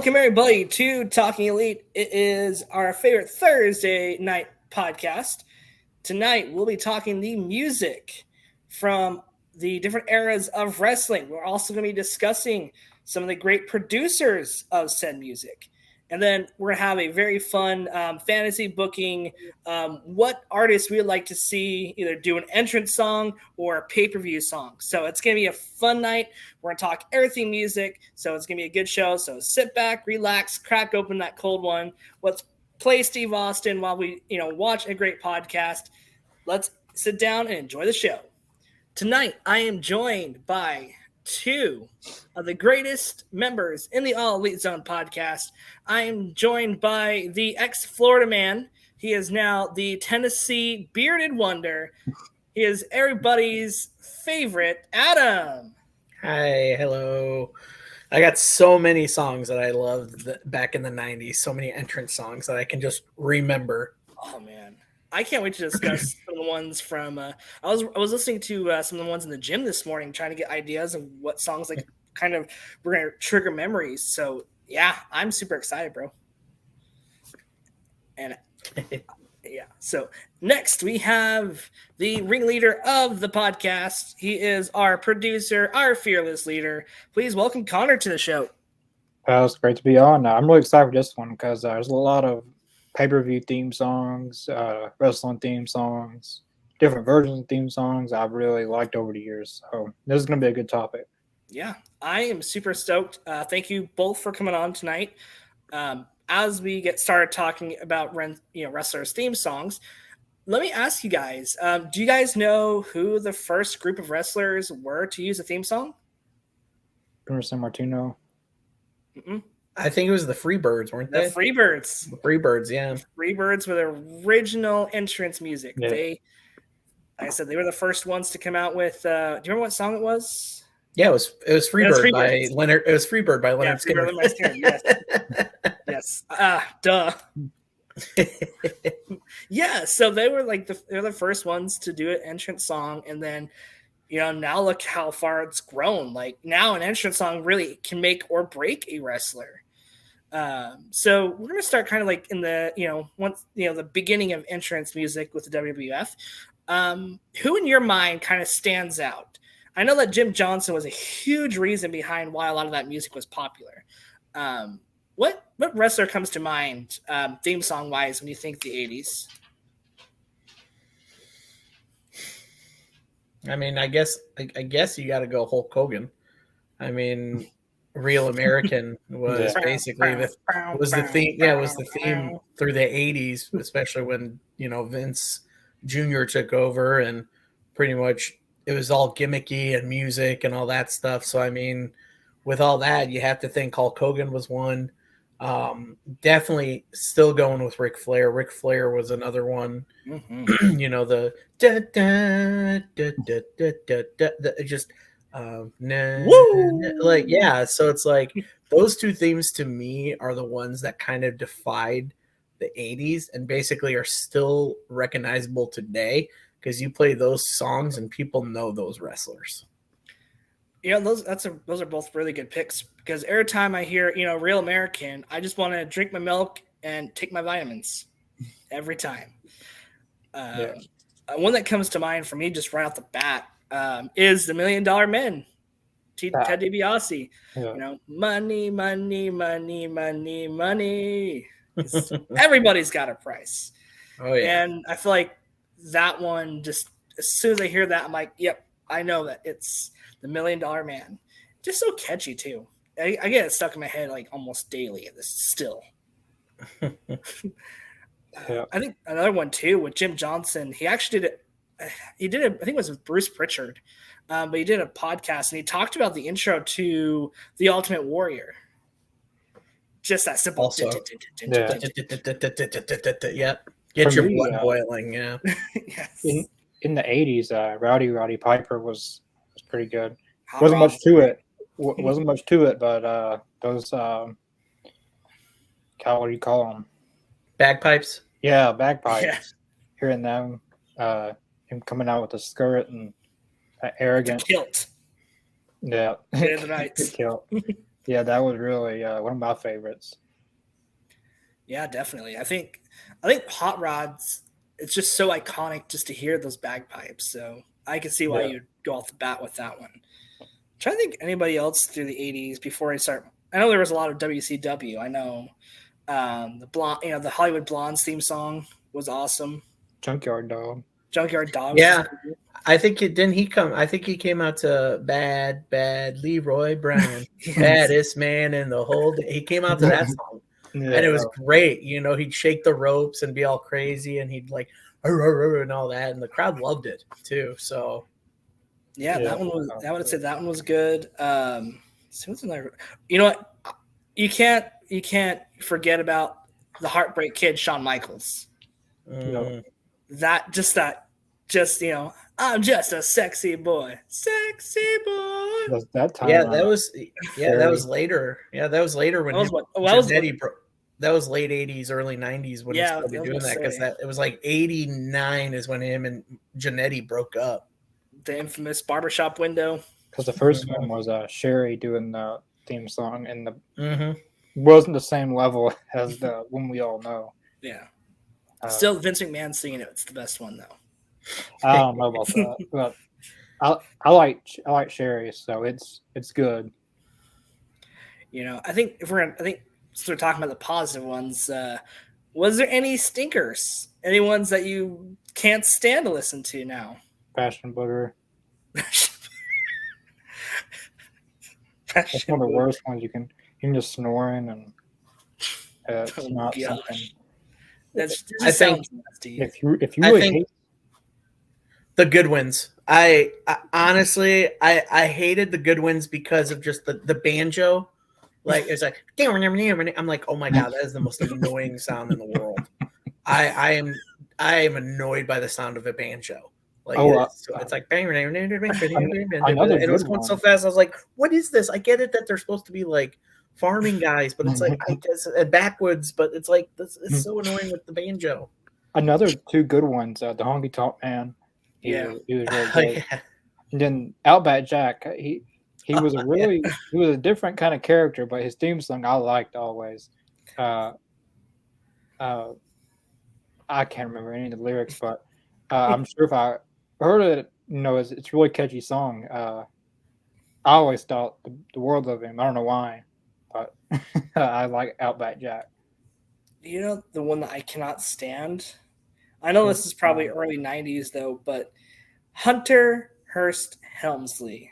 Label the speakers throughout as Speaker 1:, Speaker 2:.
Speaker 1: Welcome everybody to Talking Elite. It is our favorite Thursday night podcast. Tonight we'll be talking the music from the different eras of wrestling. We're also going to be discussing some of the great producers of said music. And then we're going to have a very fun fantasy booking what artists we would like to see either do an entrance song or a pay-per-view song. So it's going to be a fun night. We're going to talk everything music. So it's going to be a good show. So sit back, relax, crack open that cold one. Let's play Steve Austin while we watch a great podcast. Let's sit down and enjoy the show. Tonight, I am joined by two of the greatest members in the All Elite Zone podcast. I am joined by the ex-Florida man. He is now the Tennessee bearded wonder. He is everybody's favorite, Adam.
Speaker 2: Hi, hello. I got so many songs that I loved back in the 90s, so many entrance songs that I can just remember.
Speaker 1: Oh, man. I can't wait to discuss some of the ones from I was listening to some of the ones in the gym this morning, trying to get ideas of what songs like kind of we're going to trigger memories. So, yeah, I'm super excited, bro. And yeah. So next we have the ringleader of the podcast. He is our producer, our fearless leader. Please welcome Connor to the show.
Speaker 3: It's great to be on. I'm really excited for this one because there's a lot of pay-per-view theme songs, wrestling theme songs, different versions of theme songs I've really liked over the years. So this is going to be a good topic.
Speaker 1: Yeah, I am super stoked. Thank you both for coming on tonight. As we get started talking about wrestlers' theme songs, let me ask you guys, do you guys know who the first group of wrestlers were to use a theme song?
Speaker 3: San Martino.
Speaker 1: Mm-mm.
Speaker 2: I think it was the Freebirds, weren't they?
Speaker 1: The Freebirds.
Speaker 2: The Freebirds, yeah.
Speaker 1: Freebirds with original entrance music.
Speaker 3: Yeah.
Speaker 1: Like I said, they were the first ones to come out with. Do you remember what song it was?
Speaker 2: Yeah, it was Freebird by Leonard. It was Freebird by Leonard Skinner.
Speaker 1: Yes. Yes. Duh. Yeah. So they were they're the first ones to do an entrance song, and then now look how far it's grown. Like now, an entrance song really can make or break a wrestler. So we're gonna start kind of like in the the beginning of entrance music with the WWF. Who in your mind kind of stands out? I know that Jim Johnson was a huge reason behind why a lot of that music was popular. What wrestler comes to mind theme song wise when you think the 80s?
Speaker 2: I mean, I guess you got to go Hulk Hogan. I mean, Real American was basically the theme. Yeah, it was the theme through the 80s, especially when Vince Jr. took over, and pretty much it was all gimmicky and music and all that stuff. So I mean, with all that, you have to think Hulk Hogan was one. Definitely still going with Ric Flair. Ric Flair was another one.
Speaker 1: Mm-hmm.
Speaker 2: The da, da, da, da, da, da, da, just like, yeah. So it's like those two themes to me are the ones that kind of defied the 80s and basically are still recognizable today because you play those songs and people know those wrestlers.
Speaker 1: Those are both really good picks because every time I hear, Real American, I just want to drink my milk and take my vitamins every time. One that comes to mind for me just right off the bat is the $1 Million Men, Ted DiBiase.
Speaker 3: Yeah.
Speaker 1: Money, money, money, money, money. Everybody's got a price.
Speaker 2: Oh yeah.
Speaker 1: And I feel like that one, just as soon as I hear that, I'm like, yep, I know that it's the $1 Million Man. Just so catchy too. I get it stuck in my head like almost daily. This still.
Speaker 3: Yeah.
Speaker 1: I think another one too with Jim Johnson. He actually did it. He did it. I think it was with Bruce Pritchard, but he did a podcast and he talked about the intro to The Ultimate Warrior. Just that simple.
Speaker 2: Also, yep. Get
Speaker 3: For
Speaker 2: your
Speaker 3: me,
Speaker 2: blood boiling. Yeah.
Speaker 1: Yes.
Speaker 3: In the 80s, Roddy Piper was pretty good. Wasn't much to it. Wasn't much to it, but those what do you call them?
Speaker 2: Bagpipes.
Speaker 3: Yeah, bagpipes.
Speaker 1: Yeah.
Speaker 3: Hearing them, him coming out with a skirt and arrogant
Speaker 1: Kilt.
Speaker 3: Yeah.
Speaker 1: The Knights.
Speaker 3: Kill. Yeah, that was really one of my favorites.
Speaker 1: Yeah, definitely. I think Hot Rods. It's just so iconic just to hear those bagpipes. So I can see why
Speaker 3: Yeah.
Speaker 1: you'd go off the bat with that one. I'm trying to think anybody else through the '80s before I start. I know there was a lot of WCW. I know the blonde, the Hollywood Blondes theme song was awesome.
Speaker 3: Junkyard Dog.
Speaker 1: Junkyard Dogs.
Speaker 2: Yeah, I think it didn't. He come. I think he came out to Bad Leroy Brown,
Speaker 1: Yes.
Speaker 2: baddest man in the whole. He came out to that song,
Speaker 3: Yeah.
Speaker 2: and it was great. He'd shake the ropes and be all crazy, and he'd like and all that, and the crowd loved it too. So
Speaker 1: Yeah,
Speaker 3: Yeah.
Speaker 1: that one was. I would say that one was good. So what's another? You know what? You can't forget about the Heartbreak Kid, Shawn Michaels.
Speaker 2: mm,
Speaker 1: That I'm just a sexy boy.
Speaker 3: Was that time?
Speaker 2: that was later. Yeah, that was later when
Speaker 1: That was what- oh, that was
Speaker 2: Jannetty that was late 80s, early 90s when
Speaker 1: Yeah,
Speaker 2: he started
Speaker 1: I was
Speaker 2: doing
Speaker 1: gonna
Speaker 2: that, because
Speaker 1: say.
Speaker 2: it was like 89 is when him and Jannetty broke up.
Speaker 1: The infamous barbershop window.
Speaker 3: Because the first one was Sherry doing the theme song, and the
Speaker 2: Mm-hmm.
Speaker 3: wasn't the same level as the one we all know.
Speaker 1: Yeah.
Speaker 3: Uh,
Speaker 1: Still, Vince McMahon singing it. It's the best one though.
Speaker 3: I don't know about that, but I like Sherry, so it's good.
Speaker 1: I think since we're talking about the positive ones, was there any stinkers? Any ones that you can't stand to listen to now?
Speaker 3: Passion Booger. That's
Speaker 1: Passion
Speaker 3: one of the
Speaker 1: Booger.
Speaker 3: worst ones. You can just snoring, and it's
Speaker 1: Oh,
Speaker 3: not
Speaker 1: gosh.
Speaker 3: something.
Speaker 1: That
Speaker 2: I think-
Speaker 1: sounds nasty.
Speaker 3: If you
Speaker 2: I
Speaker 3: really
Speaker 2: think-
Speaker 3: hate,
Speaker 2: The good wins. I honestly I hated the good wins because of just the banjo. Like it's like I'm like, oh my god, that is the most annoying sound in the world. I am annoyed by the sound of a banjo. Like it's like bang, and it was going so fast. I was like, what is this? I get it that they're supposed to be like farming guys, but it's like I guess backwoods, but it's like it's so annoying with the banjo.
Speaker 3: another two good ones. The Honky Tonk Man. He
Speaker 1: Yeah.
Speaker 3: was really
Speaker 2: Oh,
Speaker 3: good.
Speaker 2: yeah.
Speaker 3: And then Outback Jack. He was he was a different kind of character, but his theme song I liked always. I can't remember any of the lyrics, but I'm sure if I heard it, it's a really catchy song. I always thought the world of him. I don't know why, but I like Outback Jack.
Speaker 1: The one that I cannot stand? I know this is probably early 90s though, but Hunter Hearst Helmsley.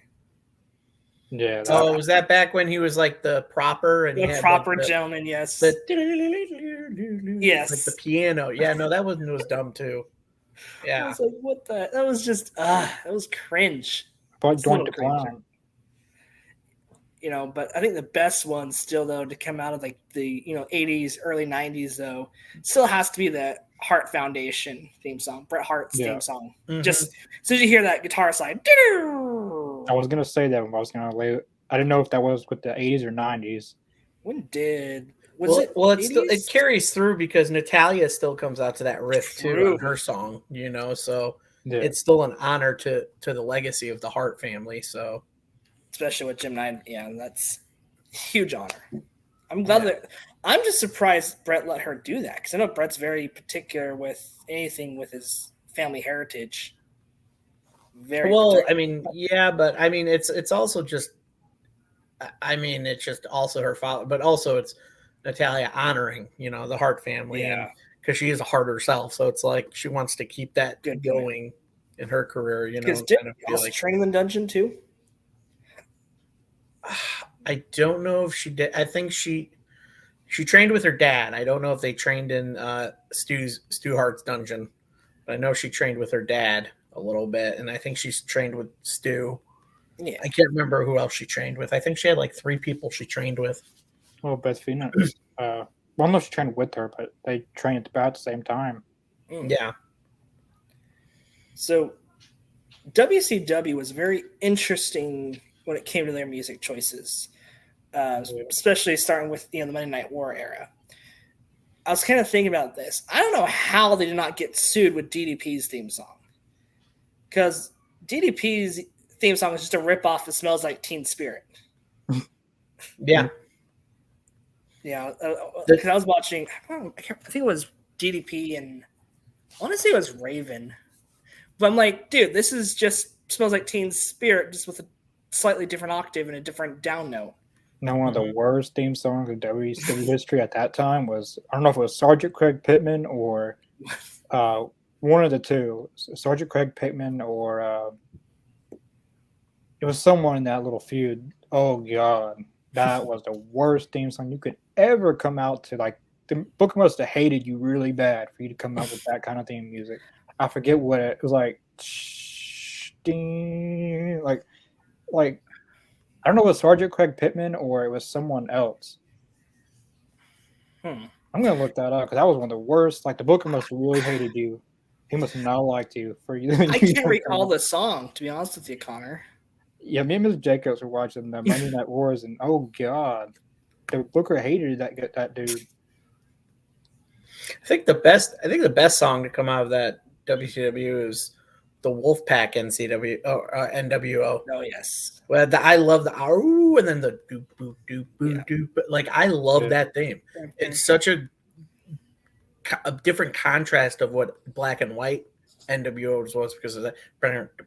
Speaker 3: Yeah.
Speaker 2: Oh, was that back when he was like the proper and he
Speaker 1: The
Speaker 2: had
Speaker 1: proper
Speaker 2: like
Speaker 1: gentleman, yes.
Speaker 2: the
Speaker 1: Yes.
Speaker 2: like the piano? Yeah, no, that one was dumb too.
Speaker 1: I
Speaker 2: Yeah,
Speaker 1: was like, what the? That was just, that was cringe.
Speaker 3: But
Speaker 1: It's a little
Speaker 3: Doink the Clown.
Speaker 1: But I think the best one still, though, to come out of like the 80s, early 90s, though, still has to be the Hart Foundation theme song, Bret Hart's
Speaker 3: Yeah.
Speaker 1: theme song.
Speaker 2: Mhm.
Speaker 1: Just as soon as you hear that guitar slide,
Speaker 3: I was gonna say that when I was gonna lay. I didn't know if that was with the 80s or 90s.
Speaker 1: when did
Speaker 2: well, it's still, it
Speaker 1: 80s?
Speaker 2: carries through because Natalia still comes out to that riff too
Speaker 1: True.
Speaker 2: on her song. So
Speaker 3: Yeah.
Speaker 2: it's still an honor to the legacy of the Hart family. So
Speaker 1: Especially with Jim Knight. Yeah, that's a huge honor. I'm glad that I'm just surprised Bret let her do that because I know Bret's very particular with anything with his family heritage. Very
Speaker 2: well,
Speaker 1: particular.
Speaker 2: I mean, yeah, but I mean, it's also just, I mean, it's just also her father, but also it's Natalia honoring, the Hart family,
Speaker 1: Yeah.
Speaker 2: because she is a Hart herself, so it's like she wants to keep that
Speaker 1: Good point.
Speaker 2: going in her career,
Speaker 1: Because
Speaker 2: and
Speaker 1: did
Speaker 2: kind of
Speaker 1: he
Speaker 2: feel
Speaker 1: also
Speaker 2: like
Speaker 1: train in the dungeon too?
Speaker 2: I don't know if she did. I think she trained with her dad. I don't know if they trained in Stu Hart's dungeon, but I know she trained with her dad a little bit, and I think she's trained with Stu.
Speaker 1: Yeah.
Speaker 2: I can't remember who else she trained with. I think she had like 3 people she trained with.
Speaker 3: Well, Beth Phoenix. Well, I don't know if she trained with her, but they trained about the same time.
Speaker 2: Yeah.
Speaker 1: So WCW was very interesting when it came to their music choices, especially starting with the Monday Night War era. I was kind of thinking about this. I don't know how they did not get sued with DDP's theme song, because DDP's theme song is just a ripoff of "Smells Like Teen Spirit."
Speaker 2: Yeah.
Speaker 1: Yeah, because I was watching. I think it was DDP and I want to say it was Raven. But I'm like, dude, this is just Smells Like Teen Spirit, just with a slightly different octave and a different down note.
Speaker 3: Now, one of the worst theme songs in WCW history at that time was, I don't know if it was Sergeant Craig Pittman or one of the two, Sergeant Craig Pittman or it was someone in that little feud. Oh, God. That was the worst theme song you could ever come out to. Like, the book must have hated you really bad for you to come up with that kind of theme music. I forget what it was like. Like I don't know if it was Sergeant Craig Pittman or it was someone else. I'm gonna look that up because that was one of the worst. Like the Booker must have really hated you. He must have not liked you for you.
Speaker 1: I can't recall the song, to be honest with you, Connor.
Speaker 3: Yeah, me and Ms. Jacobs were watching the Monday Night Wars, and oh god, the Booker hated that dude.
Speaker 2: I think the best song to come out of that WCW is the Wolfpack NWO.
Speaker 1: Oh yes.
Speaker 2: Well, I love the "Ow" and then the doop boop doop boop doop. Like I love that theme. It's such a different contrast of what black and white NWO was because of that. But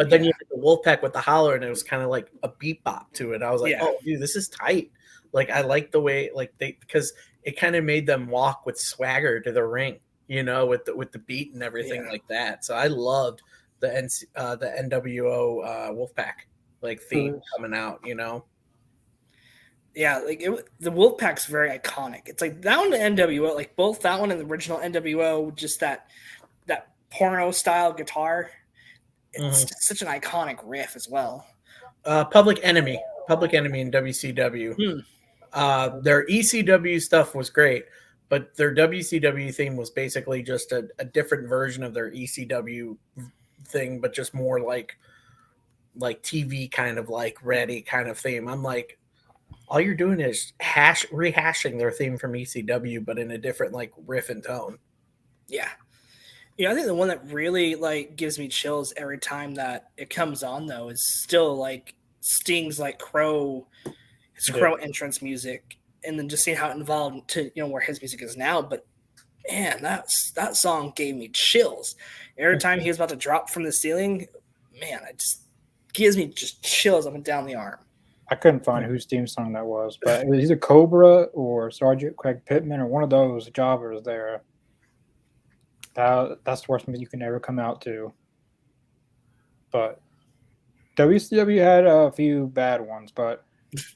Speaker 2: then you had the Wolfpack with the holler, and it was kind of like a beat bop to it. I was like, oh, dude, this is tight. Like I like the way because it kind of made them walk with swagger to the ring, you know, with the beat and everything like that. So I loved the NWO Wolfpack like theme coming out, you know.
Speaker 1: Yeah, like the Wolfpack's very iconic. It's like that one, the NWO, like both that one and the original NWO, just that porno style guitar. It's just such an iconic riff as well.
Speaker 2: Public Enemy in WCW. Their ECW stuff was great, but their WCW theme was basically just a different version of their ECW thing, but just more like TV kind of like ready kind of theme. I'm like, all you're doing is rehashing their theme from ECW, but in a different like riff and tone.
Speaker 1: Yeah. I think the one that really like gives me chills every time that it comes on though is still like Sting's like Crow entrance music, and then just seeing how it evolved to where his music is now. But man, that song gave me chills every time he was about to drop from the ceiling. Man, it just gives me just chills up and down the arm.
Speaker 3: I couldn't find whose theme song that was, but it was either Cobra or Sergeant Craig Pittman or one of those jobbers there. That's the worst music you can ever come out to. But WCW had a few bad ones, but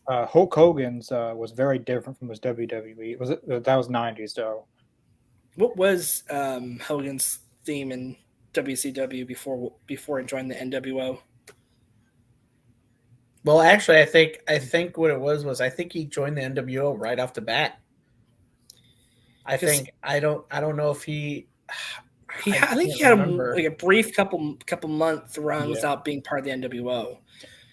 Speaker 3: Hulk Hogan's was very different from his WWE. That was 90s though.
Speaker 1: What was Hogan's theme in WCW before he joined the NWO?
Speaker 2: Well, actually, I think what it was I think he joined the NWO right off the bat. I don't know if he.
Speaker 1: I think he had a brief couple month run without being part of the NWO.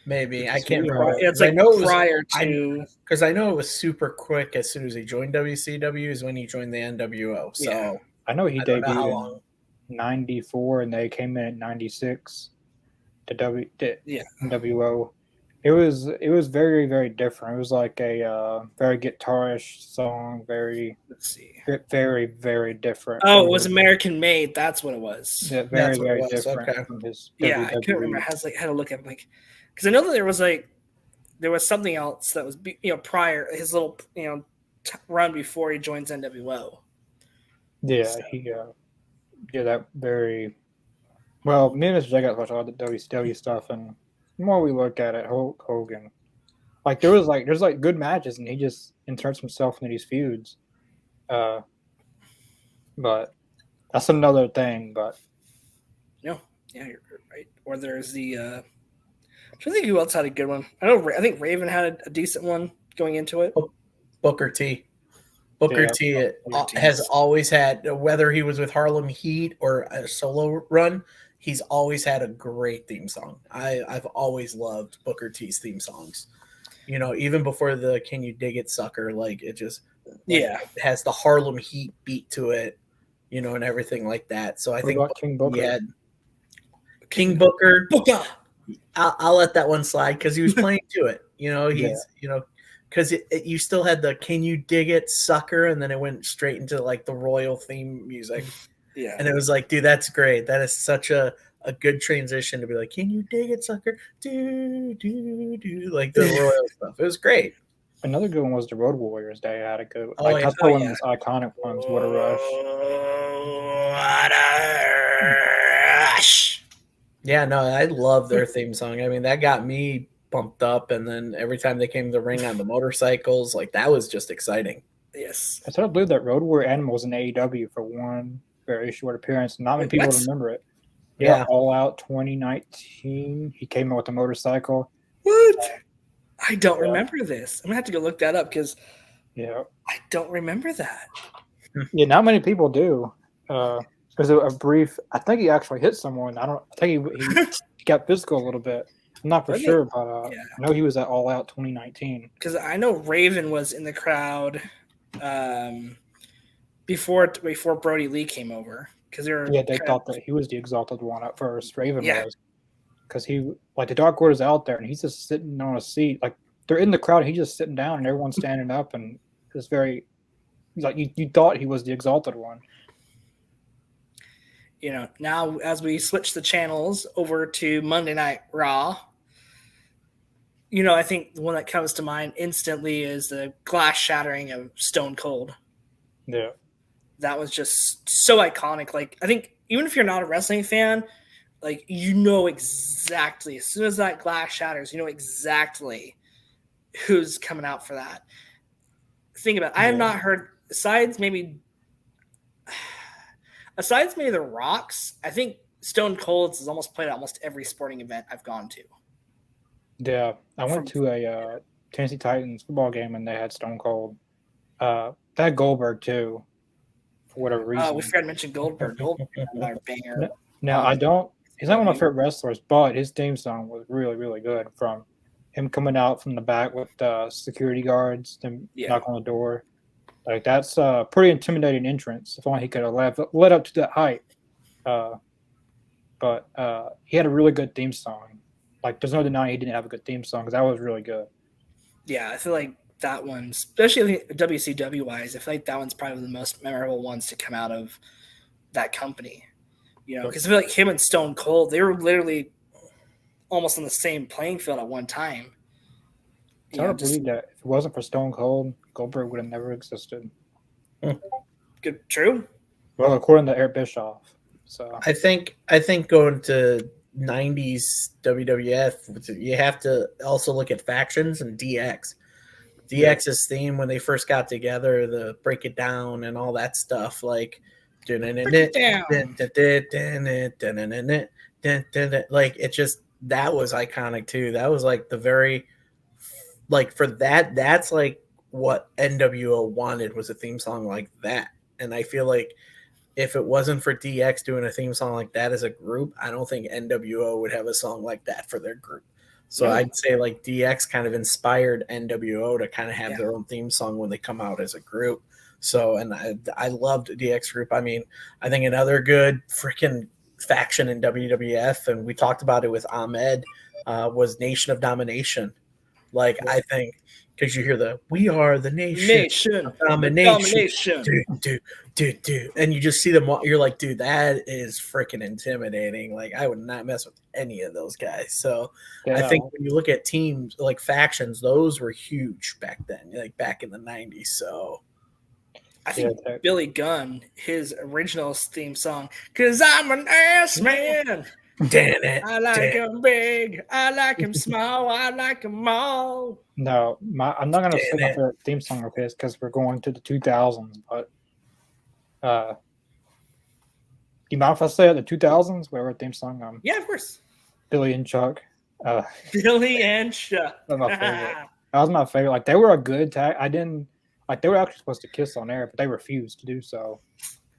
Speaker 2: Maybe I can't remember.
Speaker 1: It's like prior to,
Speaker 2: because I know it was super quick as soon as he joined WCW is when he joined the NWO. So
Speaker 3: I know he debuted in '94 and they came in at '96 to NWO. It was very, very different. It was like a very guitarish song, very very, very different.
Speaker 1: Oh, it was American Made. That's what it was.
Speaker 3: Yeah, very, very different from his
Speaker 1: WWE. I couldn't remember. I had to look at it, because I know that there was something else that was prior his little run before he joins NWO.
Speaker 3: Yeah, he that very well. Me and Mr. J got to watch all the WCW stuff, and the more we look at it, Hulk Hogan, like there's good matches, and he just inserts himself into these feuds. But that's another thing. But
Speaker 1: yeah, you're right. Or there's the. I think who else had a good one. I think Raven had a decent one going into it.
Speaker 2: Booker T. Booker T has always had, whether he was with Harlem Heat or a solo run, he's always had a great theme song. I've always loved Booker T's theme songs. Even before the "Can You Dig It, Sucker," like it just it has the Harlem Heat beat to it, and everything like that. So I think
Speaker 3: King Booker.
Speaker 2: King Booker. I'll let that one slide because he was playing to it. Because you still had the "Can you dig it, sucker," and then it went straight into like the royal theme music.
Speaker 1: Yeah,
Speaker 2: and it was like, dude, that's great. That is such a good transition to be like, "Can you dig it, sucker?" Do do do like the royal stuff. It was great.
Speaker 3: Another good one was the Road Warriors. They had a good,
Speaker 2: Oh, yeah.
Speaker 3: that's one of those iconic ones. What a rush!
Speaker 1: What a rush!
Speaker 2: Yeah, no, I love their theme song. I mean, that got me pumped up, and then every time they came to the ring on the motorcycles, like that was just exciting.
Speaker 1: Yes,
Speaker 3: I believe that Road Warrior Animal was in AEW for one very short appearance. Not many people remember it. Yeah, All Out 2019. He came out with a motorcycle.
Speaker 1: What? I don't remember this. I'm gonna have to go look that up because
Speaker 3: I
Speaker 1: don't remember that.
Speaker 3: Yeah, not many people do. There's a brief. I think he actually hit someone. I think he got physical a little bit. I'm not for sure, but I know he was at All Out 2019.
Speaker 1: Because I know Raven was in the crowd before Brody Lee came over. Because
Speaker 3: they thought that he was the exalted one at first. Raven was, because he the Dark Order's out there and he's just sitting on a seat. Like they're in the crowd, and he's just sitting down, and everyone's standing up, and it's very like you thought he was the exalted one.
Speaker 1: Now as we switch the channels over to Monday Night Raw, I think the one that comes to mind instantly is the glass shattering of Stone Cold.
Speaker 3: Yeah.
Speaker 1: That was just so iconic. Like, I think even if you're not a wrestling fan, like, exactly, as soon as that glass shatters, exactly who's coming out for that. Think about it. I have not heard, besides maybe the Rocks, I think Stone Cold has almost played at almost every sporting event I've gone to.
Speaker 3: Yeah, I went to a Tennessee Titans football game, and they had Stone Cold. They had Goldberg, too, for whatever reason.
Speaker 1: We forgot to mention Goldberg. Goldberg, another banger.
Speaker 3: Now, he's not one of my favorite wrestlers, but his theme song was really, really good. From him coming out from the back with security guards, then knock on the door. Like, that's a pretty intimidating entrance. If only he could have led up to that height. But he had a really good theme song. Like, there's no denying he didn't have a good theme song because that was really good.
Speaker 1: Yeah, I feel like that one, especially WCW-wise, I feel like that one's probably the most memorable ones to come out of that company. Because I feel like him and Stone Cold, they were literally almost on the same playing field at one time.
Speaker 3: It's hard to believe that if it wasn't for Stone Cold, Goldberg would have never existed.
Speaker 1: Good, true.
Speaker 3: Well, according to Eric Bischoff. So
Speaker 2: I think going to 90s WWF, you have to also look at factions and DX. DX's theme when they first got together, the break it down and all that stuff, like like it just, that was iconic too. That was like the very, like, for that's like what NWO wanted, was a theme song like that. And I feel like if it wasn't for DX doing a theme song like that as a group, I don't think NWO would have a song like that for their group. So I'd say like DX kind of inspired NWO to kind of have their own theme song when they come out as a group. So, and I loved DX group. I mean, I think another good freaking faction in WWF, and we talked about it with Ahmed, was Nation of Domination. Like, I think, because you hear we are the nation of domination. Dude. And you just see them, you're like, dude, that is freaking intimidating. Like, I would not mess with any of those guys. So I think when you look at teams, like factions, those were huge back then, like back in the 90s. So
Speaker 1: I think Billy Gunn, his original theme song, "Cause I'm an ass man."
Speaker 2: Damn it.
Speaker 1: I like him big. I like him small. I like him all.
Speaker 3: No, I'm not going to say my favorite theme song of his because we're going to the 2000s. But do you mind if I say the 2000s? Whatever theme song?
Speaker 1: Yeah, of course.
Speaker 3: Billy and Chuck.
Speaker 1: Billy and Chuck.
Speaker 3: That was my favorite. That was my favorite. Like, they were a good tag. They were actually supposed to kiss on air, but they refused to do so.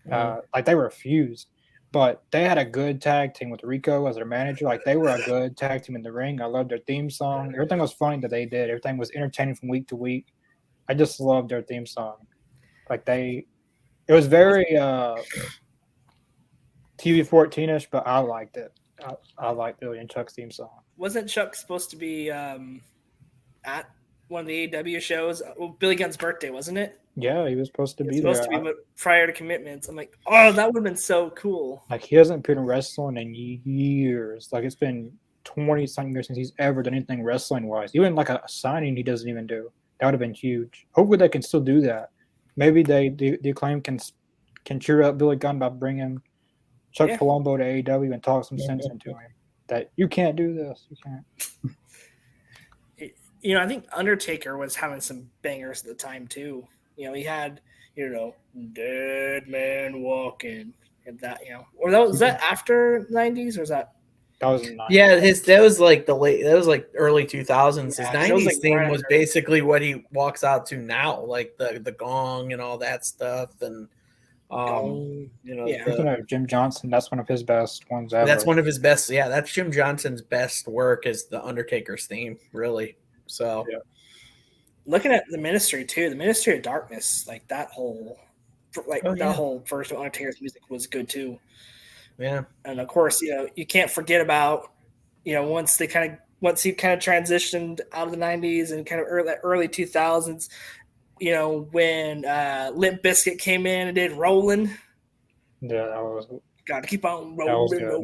Speaker 3: They refused. But they had a good tag team with Rico as their manager. Like, they were a good tag team in the ring. I loved their theme song. Everything was funny that they did. Everything was entertaining from week to week. I just loved their theme song. Like, it was very TV 14-ish, but I liked it. I like Billy and Chuck's theme song.
Speaker 1: Wasn't Chuck supposed to be at one of the AEW shows? Billy Gunn's birthday, wasn't it?
Speaker 3: Yeah, he was supposed to be
Speaker 1: supposed
Speaker 3: there.
Speaker 1: to be prior to Commitments. I'm like, oh, that would have been so cool.
Speaker 3: Like, he hasn't appeared in wrestling in years. Like, it's been 20-something years since he's ever done anything wrestling-wise. Even like a signing he doesn't even do. That would have been huge. Hopefully they can still do that. Maybe the Acclaim can cheer up Billy Gunn by bringing Chuck Palumbo to AEW and talk some sense into him. That you can't do this. You can't.
Speaker 1: I think Undertaker was having some bangers at the time too. He had, Dead Man Walking and that, or was that after 90s or was that?
Speaker 3: That was 90s.
Speaker 2: Yeah, that was like early 2000s.
Speaker 1: Yeah,
Speaker 2: his 90s theme was basically what he walks out to now, like the gong and all that stuff. And
Speaker 3: Jim Johnson, that's one of his best ones ever.
Speaker 2: That's one of his best. Yeah, that's Jim Johnson's best work is the Undertaker's theme, really. So,
Speaker 1: looking at the Ministry too, the Ministry of Darkness, like that whole version of Undertaker's music was good too.
Speaker 2: Yeah,
Speaker 1: and of course, you can't forget about, once he kind of transitioned out of the 90s and kind of early 2000s, when Limp Bizkit came in and did Rollin'.
Speaker 3: Yeah, that was.
Speaker 1: Got to keep on rolling.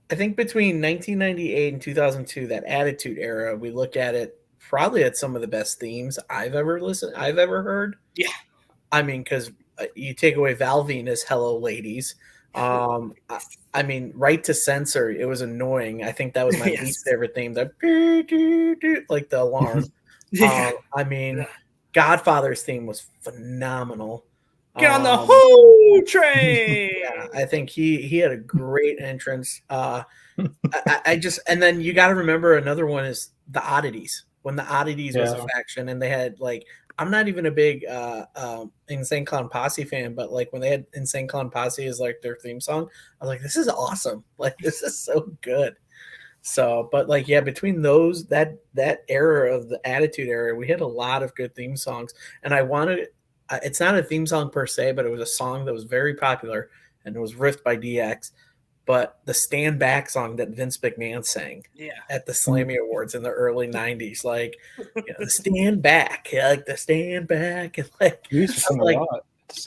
Speaker 2: I think between 1998 and 2002, that Attitude Era, we look at it probably at some of the best themes I've ever heard.
Speaker 1: Yeah,
Speaker 2: I mean, because you take away Val Venus, Hello Ladies. I mean, Right to Censor, it was annoying. I think that was my least favorite theme. Like the alarm. I mean, Godfather's theme was phenomenal.
Speaker 1: Get on the whole train.
Speaker 2: Yeah, I think he had a great entrance. And then you got to remember another one is the Oddities. When the Oddities was a faction, and they had I'm not even a big Insane Clown Posse fan, but when they had Insane Clown Posse as their theme song, I was like, this is awesome. This is so good. So, but between those, that era of the Attitude Era, we had a lot of good theme songs. And it's not a theme song per se, but it was a song that was very popular and it was riffed by DX. But the Stand Back song that Vince McMahon sang at the Slammy Awards in the early 90s, the Stand Back, the Stand Back. And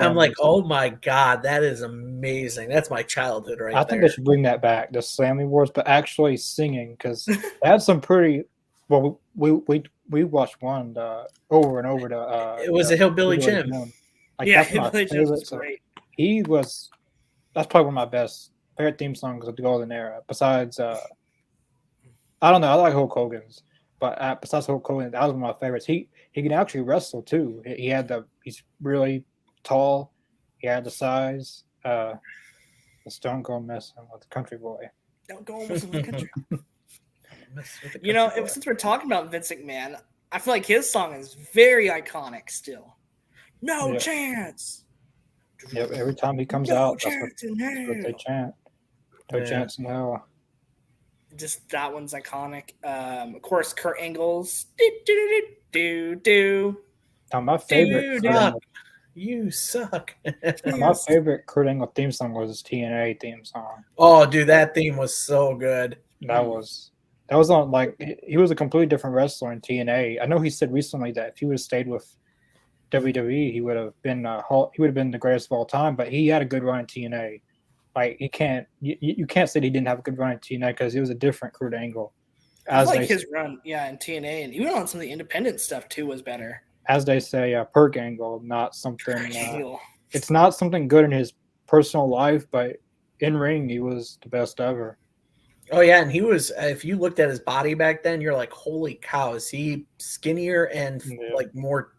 Speaker 2: I'm like, oh my God, that is amazing. That's my childhood right there.
Speaker 3: I think they should bring that back, the Slammy Awards, but actually singing, because they had some pretty, well, we watched one over and over.
Speaker 2: It was a Hillbilly Jim.
Speaker 1: Hillbilly Jim was great.
Speaker 3: That's probably one of my favorite theme songs of the Golden Era. Besides, I don't know, I like Hulk Hogan's, but besides Hulk Hogan, that was one of my favorites. He can actually wrestle too. He's really tall. He had the size. Just don't go messing with the country boy.
Speaker 1: Don't go messing with the country. Since we're talking about Vince McMahon, I feel like his song is very iconic still. No chance.
Speaker 3: Yep, every time he comes out, that's what they chant. No chance in hell.
Speaker 1: Just that one's iconic. Of course, Kurt Angle's
Speaker 3: Now, my favorite.
Speaker 2: You suck.
Speaker 3: My favorite Kurt Angle theme song was his TNA theme song.
Speaker 2: Oh, dude, that theme was so good.
Speaker 3: That was on he was a completely different wrestler in TNA. I know he said recently that if he would have stayed with WWE, he would have been the greatest of all time. But he had a good run in TNA. You can't say he didn't have a good run in TNA because he was a different Kurt Angle.
Speaker 1: His run, in TNA and even on some of the independent stuff too was better.
Speaker 3: As they say, Perk Angle, not something. It's not something good in his personal life, but in ring, he was the best ever.
Speaker 2: Oh yeah, and he was. If you looked at his body back then, you're like, "Holy cow! Is he skinnier and more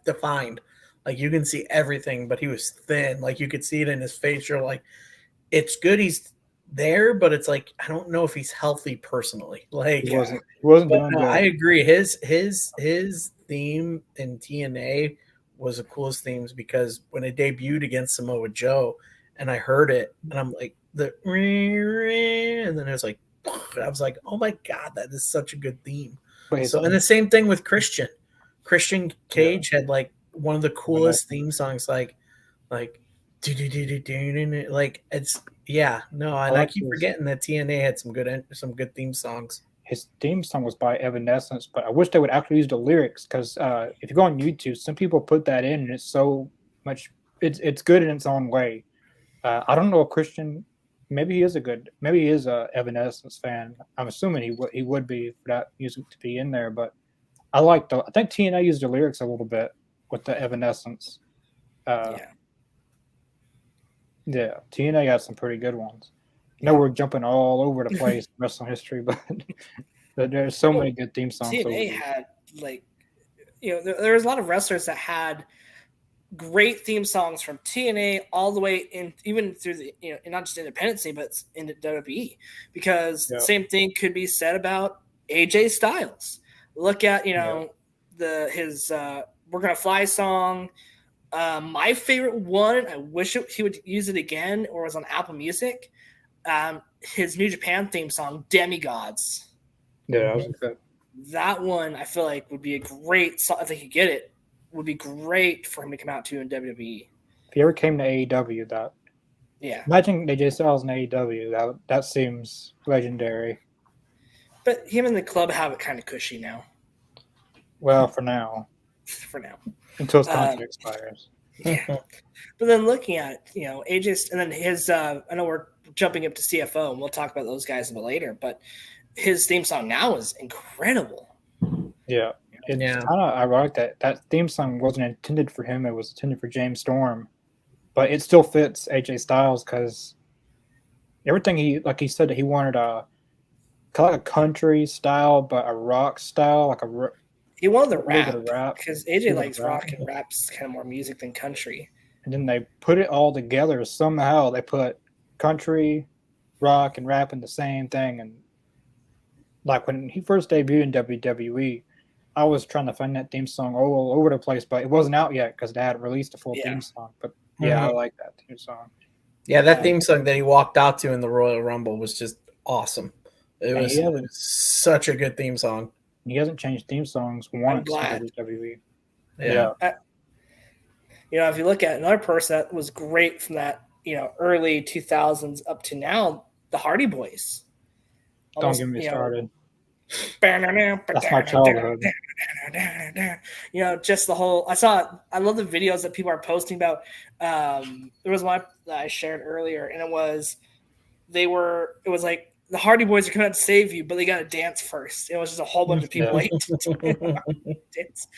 Speaker 2: defined? You can see everything, but he was thin. You could see it in his face. You're like, it's good he's there, but it's I don't know if he's healthy personally.
Speaker 3: He wasn't doing good.
Speaker 2: I agree. His theme in TNA was the coolest themes because when it debuted against Samoa Joe, and I heard it, and I'm like and then it was I was like, oh my God, that is such a good theme. And the same thing with Christian. Christian Cage had one of the coolest theme songs, like it's no, and I keep forgetting that TNA had some good theme songs.
Speaker 3: His theme song was by Evanescence, but I wish they would actually use the lyrics because if you go on YouTube, some people put that in, and it's so much. It's good in its own way. I don't know if Christian. Maybe he is a Evanescence fan. I'm assuming he would be for that music to be in there. But I think TNA used the lyrics a little bit with the Evanescence. Yeah, TNA got some pretty good ones. I know we're jumping all over the place in wrestling history, but there's so many good theme songs.
Speaker 1: TNA had there was a lot of wrestlers that had great theme songs from TNA all the way in, even through the not just independent scene, but into WWE. Because same thing could be said about AJ Styles. Look at his "We're Gonna Fly" song. My favorite one, I wish he would use it again or was on Apple Music. His New Japan theme song, "Demigods."
Speaker 3: Yeah, that was good.
Speaker 1: That one I feel like would be a great song if they could get it. Would be great for him to come out to in WWE.
Speaker 3: If he ever came to AEW, imagine AJ Styles in AEW. That seems legendary.
Speaker 1: But him and the club have it kind of cushy now.
Speaker 3: Well, for now. Until his contract expires.
Speaker 1: Yeah. But then looking at AJ, and then his I know we're jumping up to CFO, and we'll talk about those guys a bit later. But his theme song now is incredible.
Speaker 3: Yeah. It's kind of ironic that theme song wasn't intended for him. It was intended for James Storm, but it still fits AJ Styles because everything he said that he wanted kind of like a country style, but a rock style,
Speaker 1: he wanted the rap because AJ likes rock and rap's kind of more music than country.
Speaker 3: And then they put it all together somehow. They put country, rock, and rap in the same thing. And like when he first debuted in WWE, I was trying to find that theme song all over the place, but it wasn't out yet because they hadn't released a full theme song. But I like that theme song.
Speaker 2: Yeah, that theme song that he walked out to in the Royal Rumble was just awesome. It was such a good theme song.
Speaker 3: He hasn't changed theme songs once in WWE.
Speaker 2: Yeah.
Speaker 1: If you look at another person that was great from that, early 2000s up to now, the Hardy Boys.
Speaker 3: Don't get me started. That's my childhood.
Speaker 1: Just the whole. I love the videos that people are posting about. There was one that I shared earlier, and it was like the Hardy Boys are coming out to save you, but they got to dance first. It was just a whole bunch of people waiting to dance.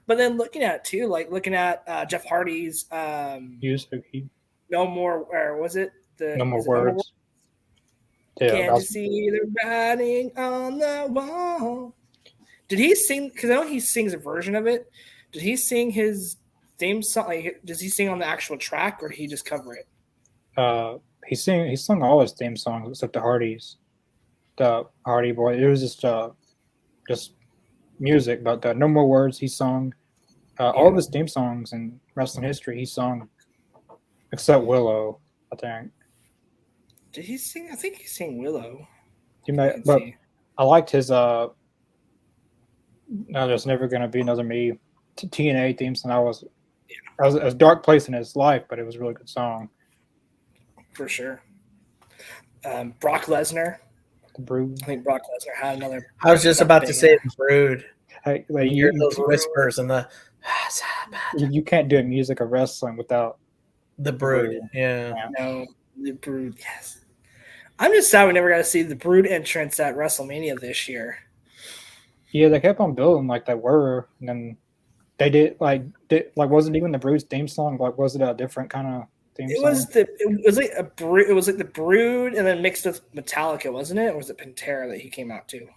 Speaker 1: But then looking at it too, like looking at Jeff Hardy's No More, or was it
Speaker 3: No More Words?
Speaker 1: Can't you see the writing on the wall? Did he sing? Because I know he sings a version of it. Did he sing his theme song? Like, does he sing on the actual track, or did he just cover it?
Speaker 3: He sung all his theme songs except the Hardy Boy. It was just music, but the No More Words he sung. All of his theme songs in wrestling history he sung, except Willow, I think.
Speaker 1: Did he sing? I think he sang Willow.
Speaker 3: But I liked his No, There's Never Gonna Be Another Me TNA theme song. It was a dark place in his life, but it was a really good song.
Speaker 1: For sure. Brock Lesnar.
Speaker 3: The Brood.
Speaker 1: I think Brock Lesnar had another.
Speaker 2: I was just about to say the Brood.
Speaker 3: Hey,
Speaker 2: you hear those whispers and the.
Speaker 3: You can't do music or wrestling without
Speaker 2: the Brood. Yeah.
Speaker 1: No, the Brood. Yes. I'm just sad we never got to see the Brood entrance at WrestleMania this year.
Speaker 3: Yeah, they kept on building like they were, and then they did wasn't even the Brood's theme song? Like, was it a different kind of theme song?
Speaker 1: It was like the Brood and then mixed with Metallica, wasn't it? Or was it Pantera that he came out to?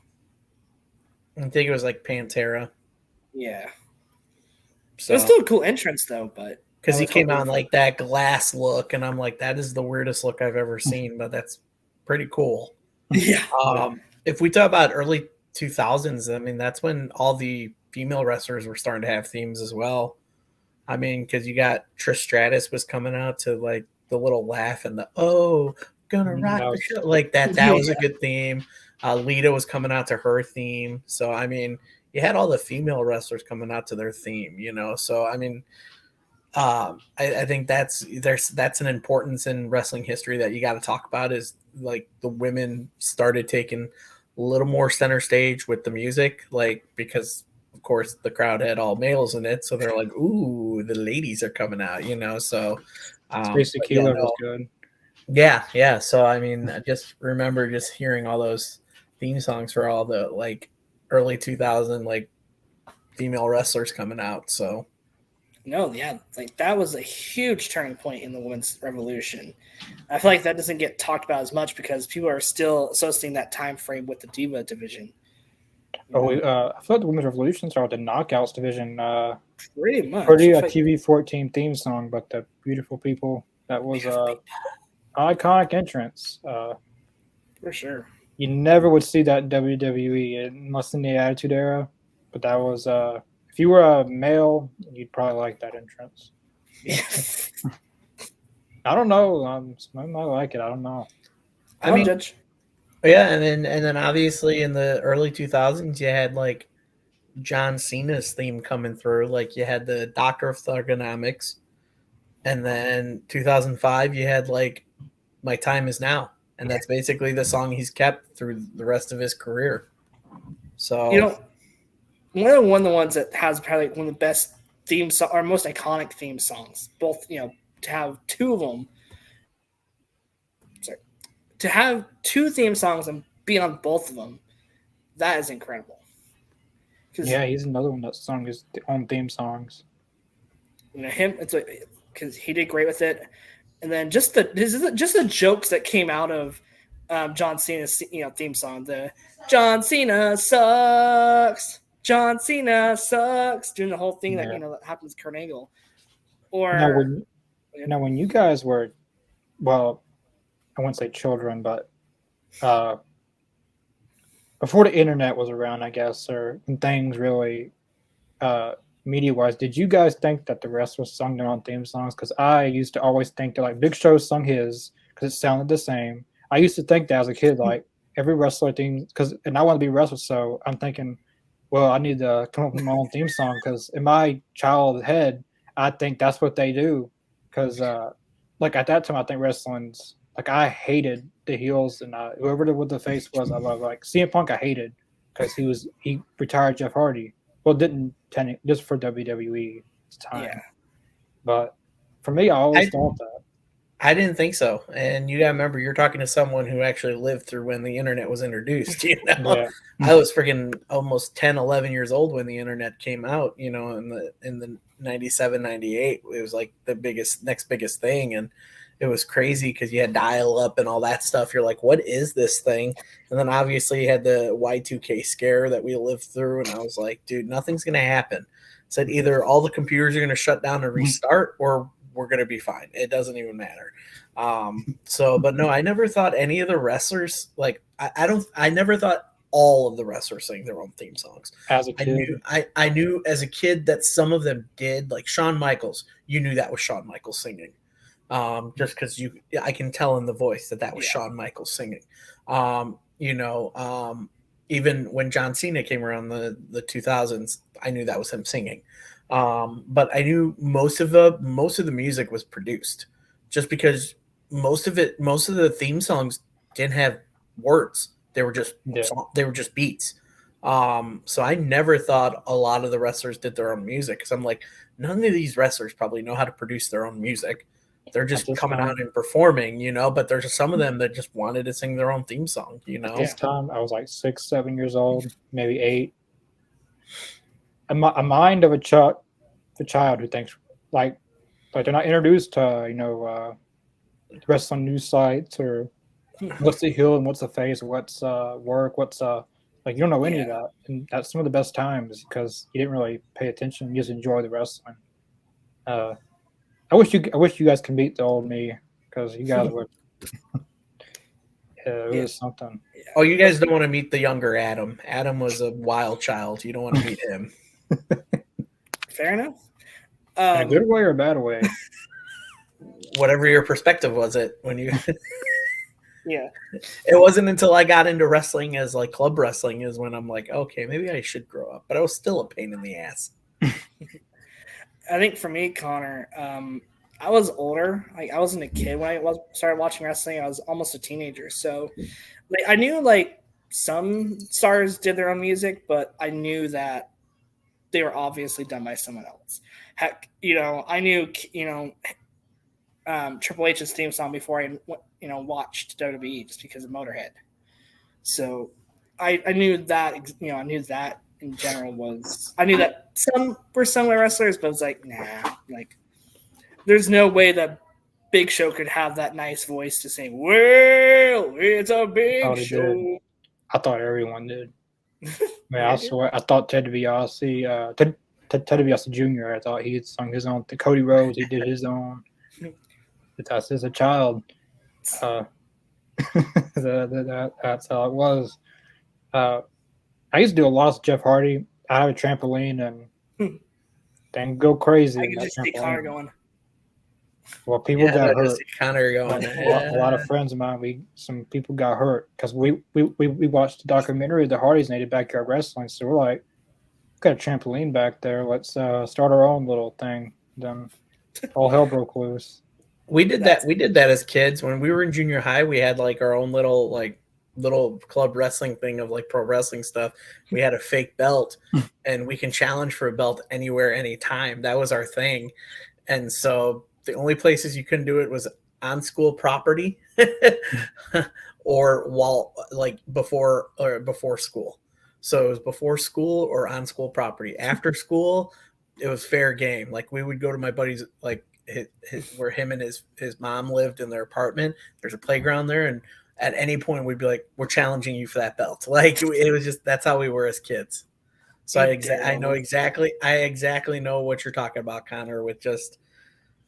Speaker 2: I think it was like Pantera.
Speaker 1: Yeah. So, it was still a cool entrance though, but
Speaker 2: because he came out like that glass look, and I'm like, that is the weirdest look I've ever seen, but that's pretty cool.
Speaker 1: Yeah.
Speaker 2: If we talk about early 2000s, I mean, that's when all the female wrestlers were starting to have themes as well. I mean, because you got Trish Stratus was coming out to like the little laugh and the gonna rock the show like that. That was a good theme. Lita was coming out to her theme. So I mean, you had all the female wrestlers coming out to their theme, So I mean, I think that's an importance in wrestling history that you got to talk about, is like the women started taking a little more center stage with the music, like, because of course the crowd had all males in it, so they're like, ooh, the ladies are coming out, so
Speaker 3: Stacy Keeler was good.
Speaker 2: Yeah. So I mean, I just remember just hearing all those theme songs for all the like early 2000 like female wrestlers coming out. So
Speaker 1: no, yeah, like that was a huge turning point in the women's revolution. I feel like that doesn't get talked about as much because people are still associating that time frame with the Diva division.
Speaker 3: I feel like the women's revolution started with the Knockouts division.
Speaker 1: Pretty much.
Speaker 3: Pretty a TV-14 theme song, but the Beautiful People, that was a iconic entrance.
Speaker 1: For sure.
Speaker 3: You never would see that in WWE unless in the Attitude Era, but that was if you were a male, you'd probably like that entrance. I don't know. I might like it. I don't know.
Speaker 1: I mean, judge.
Speaker 2: Yeah, and then obviously in the early 2000s, you had like John Cena's theme coming through. Like you had the Doctor of Thugonomics, and then 2005 you had like My Time Is Now, and that's basically the song he's kept through the rest of his career. So
Speaker 1: one of the ones that has probably one of the best theme songs or most iconic theme songs. Both to have two of them. To have two theme songs and be on both of them, that is incredible.
Speaker 3: Yeah, he's another one that sung his own theme songs.
Speaker 1: Him, it's because he did great with it, and then just the jokes that came out of John Cena's theme song. The John Cena sucks, John Cena sucks, doing the whole thing that that happens to Kurt Angle. Or
Speaker 3: now when you guys were, well, I wouldn't say children, but before the internet was around, I guess, or when things really media-wise, did you guys think that the wrestlers sung their own theme songs? Because I used to always think that like Big Show sung his because it sounded the same. I used to think that as a kid, like every wrestler theme, and I want to be a wrestler, so I'm thinking, well, I need to come up with my own theme song because in my childhood head, I think that's what they do. Because like at that time, I think wrestling's like I hated the heels and whoever the face was. I love like CM Punk. I hated because he retired Jeff Hardy. Well, didn't just for WWE time. Yeah. But for me, I always thought that.
Speaker 2: I didn't think so. And you gotta remember, you're talking to someone who actually lived through when the internet was introduced.
Speaker 3: Yeah.
Speaker 2: I was freaking almost 10, 11 years old when the internet came out. In the 97, 98, it was like the next biggest thing, and it was crazy because you had dial up and all that stuff. You're like, what is this thing? And then obviously you had the Y2K scare that we lived through, and I was like, dude, nothing's gonna happen. Said either all the computers are gonna shut down and restart, or we're going to be fine. It doesn't even matter. But no, I never thought any of the wrestlers, like, I never thought all of the wrestlers sang their own theme songs.
Speaker 3: As a kid.
Speaker 2: I knew as a kid that some of them did, like Shawn Michaels, you knew that was Shawn Michaels singing. Just because I can tell in the voice that was Shawn Michaels singing. Even when John Cena came around the 2000s, I knew that was him singing. But I knew most of the music was produced, just because most of the theme songs didn't have words. They were just beats. So I never thought a lot of the wrestlers did their own music, because I'm like, none of these wrestlers probably know how to produce their own music. They're just coming out and performing, but there's just some of them that just wanted to sing their own theme song,
Speaker 3: At this time, I was like 6, 7 years old, maybe 8. A mind of a child who thinks like they're not introduced to wrestling news sites or what's the heel and what's the face, what's work, what's like you don't know any of that, and that's some of the best times because you didn't really pay attention, you just enjoy the wrestling. I wish you guys could meet the old me, because you guys would. It was something.
Speaker 2: Oh, you guys don't want to meet the younger Adam. Adam was a wild child. You don't want to meet him.
Speaker 1: Fair enough.
Speaker 3: In a good way or a bad way?
Speaker 2: Whatever your perspective was, when you.
Speaker 1: Yeah.
Speaker 2: It wasn't until I got into wrestling as like club wrestling is when I'm like, okay, maybe I should grow up. But I was still a pain in the ass.
Speaker 1: I think for me, Connor, I was older. Like I wasn't a kid when I started watching wrestling. I was almost a teenager. So like I knew like some stars did their own music, but I knew that they were obviously done by someone else. Heck, I knew Triple H's theme song before I watched WWE just because of Motorhead. So I knew that I knew that in general was I knew that some were similar wrestlers, but it was like nah, like there's no way that Big Show could have that nice voice to say, "Well, it's a big show."
Speaker 3: Did. I thought everyone did. Man, I swear, I thought Ted DiBiase, Ted DiBiase Jr. I thought he had sung his own. Cody Rhodes, he did his own. That's as a child. That's how it was. I used to do a lot of Jeff Hardy. I have a trampoline and then go crazy.
Speaker 1: I can just see Connor going.
Speaker 3: Well, people got hurt.
Speaker 2: Connor going.
Speaker 3: A lot of friends of mine, some people got hurt because we watched the documentary of the Hardys and they did backyard wrestling. So we're like, got a trampoline back there. Let's start our own little thing. Then all hell broke loose.
Speaker 2: We did that. We did that as kids when we were in junior high. We had like our own little club wrestling thing of like pro wrestling stuff. We had a fake belt, and we can challenge for a belt anywhere, anytime. That was our thing, and so the only places you couldn't do it was on school property, or before school. So it was before school or on school property. After school, it was fair game. Like we would go to my buddy's like. Where him and his mom lived in their apartment. There's a playground there, and at any point we'd be like, "We're challenging you for that belt." Like it was just that's how we were as kids. So I know exactly. I exactly know what you're talking about, Connor. With just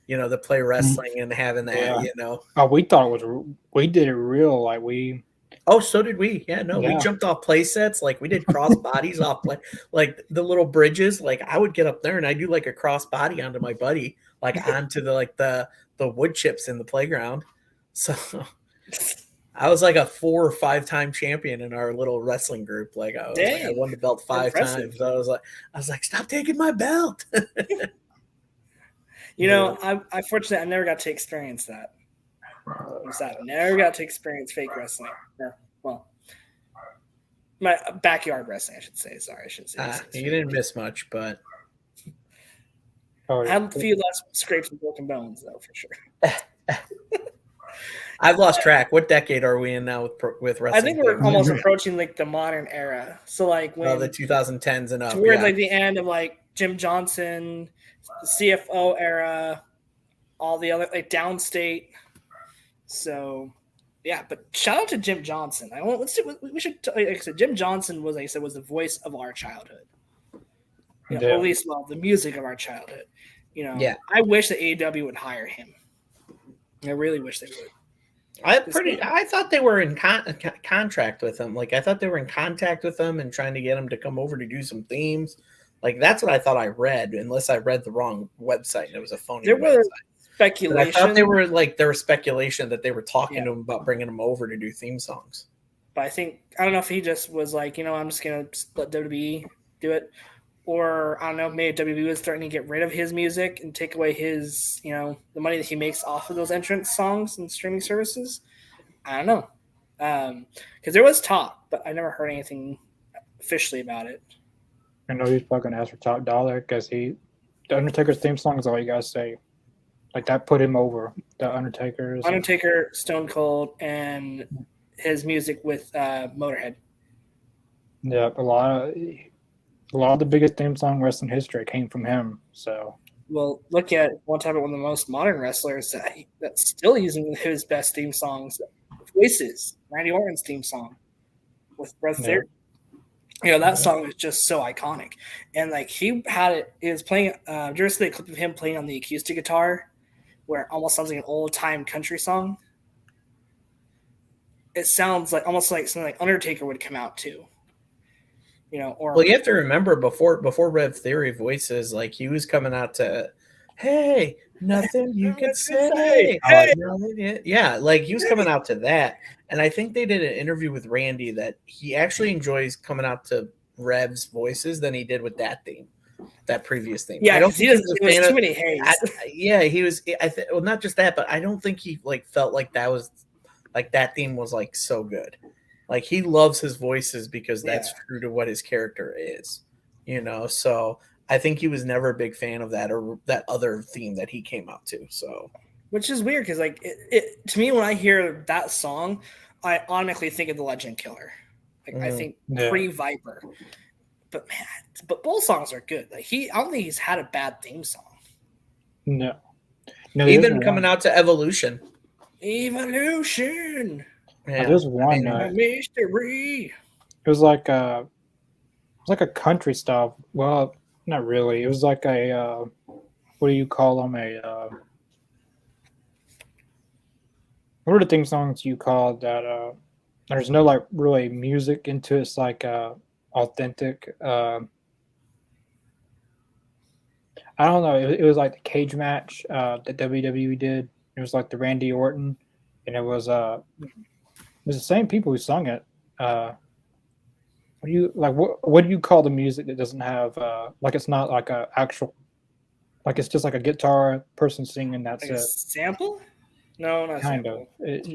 Speaker 2: the play wrestling and having that.
Speaker 3: Yeah. Oh, we thought we did it real. Like we.
Speaker 2: Oh, so did we. Yeah, no, we jumped off play sets. Like we did cross bodies off play, like the little bridges. Like I would get up there and I do like a cross body onto my buddy, like onto the wood chips in the playground. So I was like a 4 or 5 time champion in our little wrestling group. Like I won the belt 5 times. I was like, stop taking my belt.
Speaker 1: I fortunately I never got to experience that. I never got to experience fake wrestling. My backyard wrestling, I should say. Sorry, I shouldn't say.
Speaker 2: You didn't miss much, but
Speaker 1: I had a few less scrapes and broken bones, though, for sure.
Speaker 2: I've lost track. What decade are we in now with wrestling?
Speaker 1: I think we're almost approaching like the modern era. So like when
Speaker 2: the 2010s and up,
Speaker 1: toward like the end of like Jim Johnson, the CFO era, all the other like downstate. So, yeah, but shout out to Jim Johnson. We should like I said, Jim Johnson was the voice of our childhood. Or at least the music of our childhood. I wish that AEW would hire him. I really wish they would.
Speaker 2: I thought they were in contract with him. Like I thought they were in contact with him and trying to get him to come over to do some themes. Like that's what I thought I read, unless I read the wrong website. It was a phony website.
Speaker 1: Speculation.
Speaker 2: But I thought there was speculation that they were talking to him about bringing him over to do theme songs.
Speaker 1: But I don't know if he just was like, I'm just gonna let WWE do it, or I don't know, maybe WWE was starting to get rid of his music and take away his, the money that he makes off of those entrance songs and streaming services. I don't know, because there was talk, but I never heard anything officially about it.
Speaker 3: I know he's probably gonna ask for top dollar because the Undertaker's theme song is all you guys say. Like that put him over. The
Speaker 1: Undertaker, Stone Cold, and his music with Motorhead.
Speaker 3: Yeah, a lot of the biggest theme song in wrestling history came from him. So,
Speaker 1: well, look at one of the most modern wrestlers that's still using his best theme songs, Voices, Randy Orton's theme song with Breath Theory. That song is just so iconic, and like he was playing. Did you ever see the clip of him playing on the acoustic guitar? Where it almost sounds like an old-time country song. It sounds like almost like something like Undertaker would come out to. Or
Speaker 2: you have to remember before Rev Theory Voices, like he was coming out to, hey, nothing you can say. Hey. Yeah, like he was coming out to that. And I think they did an interview with Randy that he actually enjoys coming out to Rev's voices than he did with that theme. that previous theme.
Speaker 1: Yeah,
Speaker 2: I don't
Speaker 1: he
Speaker 2: think
Speaker 1: doesn't. It was too many haze.
Speaker 2: Yeah, he was. Well, not just that, but I don't think he like felt like that was like that theme was like so good. Like he loves his voices because that's true to what his character is, So I think he was never a big fan of that or that other theme that he came out to. So,
Speaker 1: which is weird because like it to me when I hear that song, I automatically think of the Legend Killer. Like I think pre-Viper. But man, but both songs are good. Like I don't think he's had a bad theme song.
Speaker 3: No,
Speaker 2: even coming out to Evolution.
Speaker 1: Evolution.
Speaker 3: Yeah, there's one
Speaker 1: mystery.
Speaker 3: It was like a country style. Well, not really. It was like a what do you call them? What are the theme songs you call that? There's no like really music into it. It's like authentic. I don't know. It was like the cage match that WWE did. It was like the Randy Orton, and it was the same people who sung it. What do you call the music that doesn't have like it's not like a actual, like it's just like a guitar person singing? That's
Speaker 1: like it. Sample? No, not
Speaker 3: kind
Speaker 1: sample.
Speaker 3: of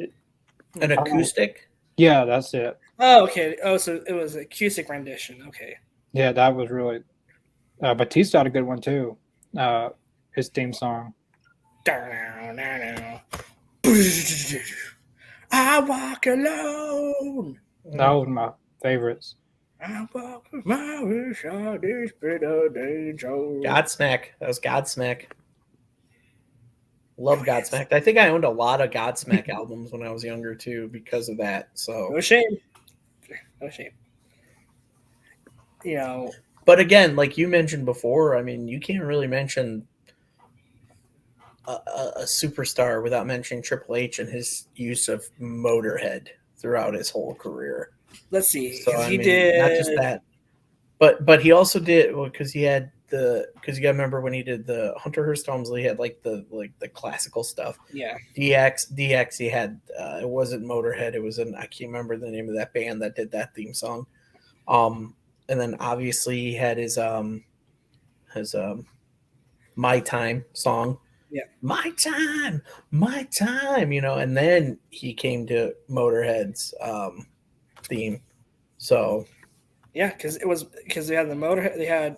Speaker 2: an acoustic.
Speaker 3: Yeah, that's it.
Speaker 1: Oh, okay. Oh, so it was acoustic rendition. Okay.
Speaker 3: Yeah, that was really. Batista had a good one too. His theme song.
Speaker 1: I walk alone.
Speaker 3: That was my favorites.
Speaker 1: I walk my wish on this bitter danger.
Speaker 2: Godsmack. That was Godsmack. Love Godsmack. I think I owned a lot of Godsmack albums when I was younger too because of that. So
Speaker 1: no shame.
Speaker 2: But again, like you mentioned before, I mean, you can't really mention a superstar without mentioning Triple H and his use of Motorhead throughout his whole career.
Speaker 1: Let's see.
Speaker 2: So he did not just that, but he also did because he had because you gotta remember when he did the Hunter Hearst Helmsley, he had like the classical stuff.
Speaker 1: Yeah.
Speaker 2: DX. He had it wasn't Motorhead. It was I can't remember the name of that band that did that theme song. And then obviously he had his My Time song.
Speaker 1: Yeah.
Speaker 2: My time, and then he came to Motorhead's theme. So
Speaker 1: yeah, because they had the Motorhead, they had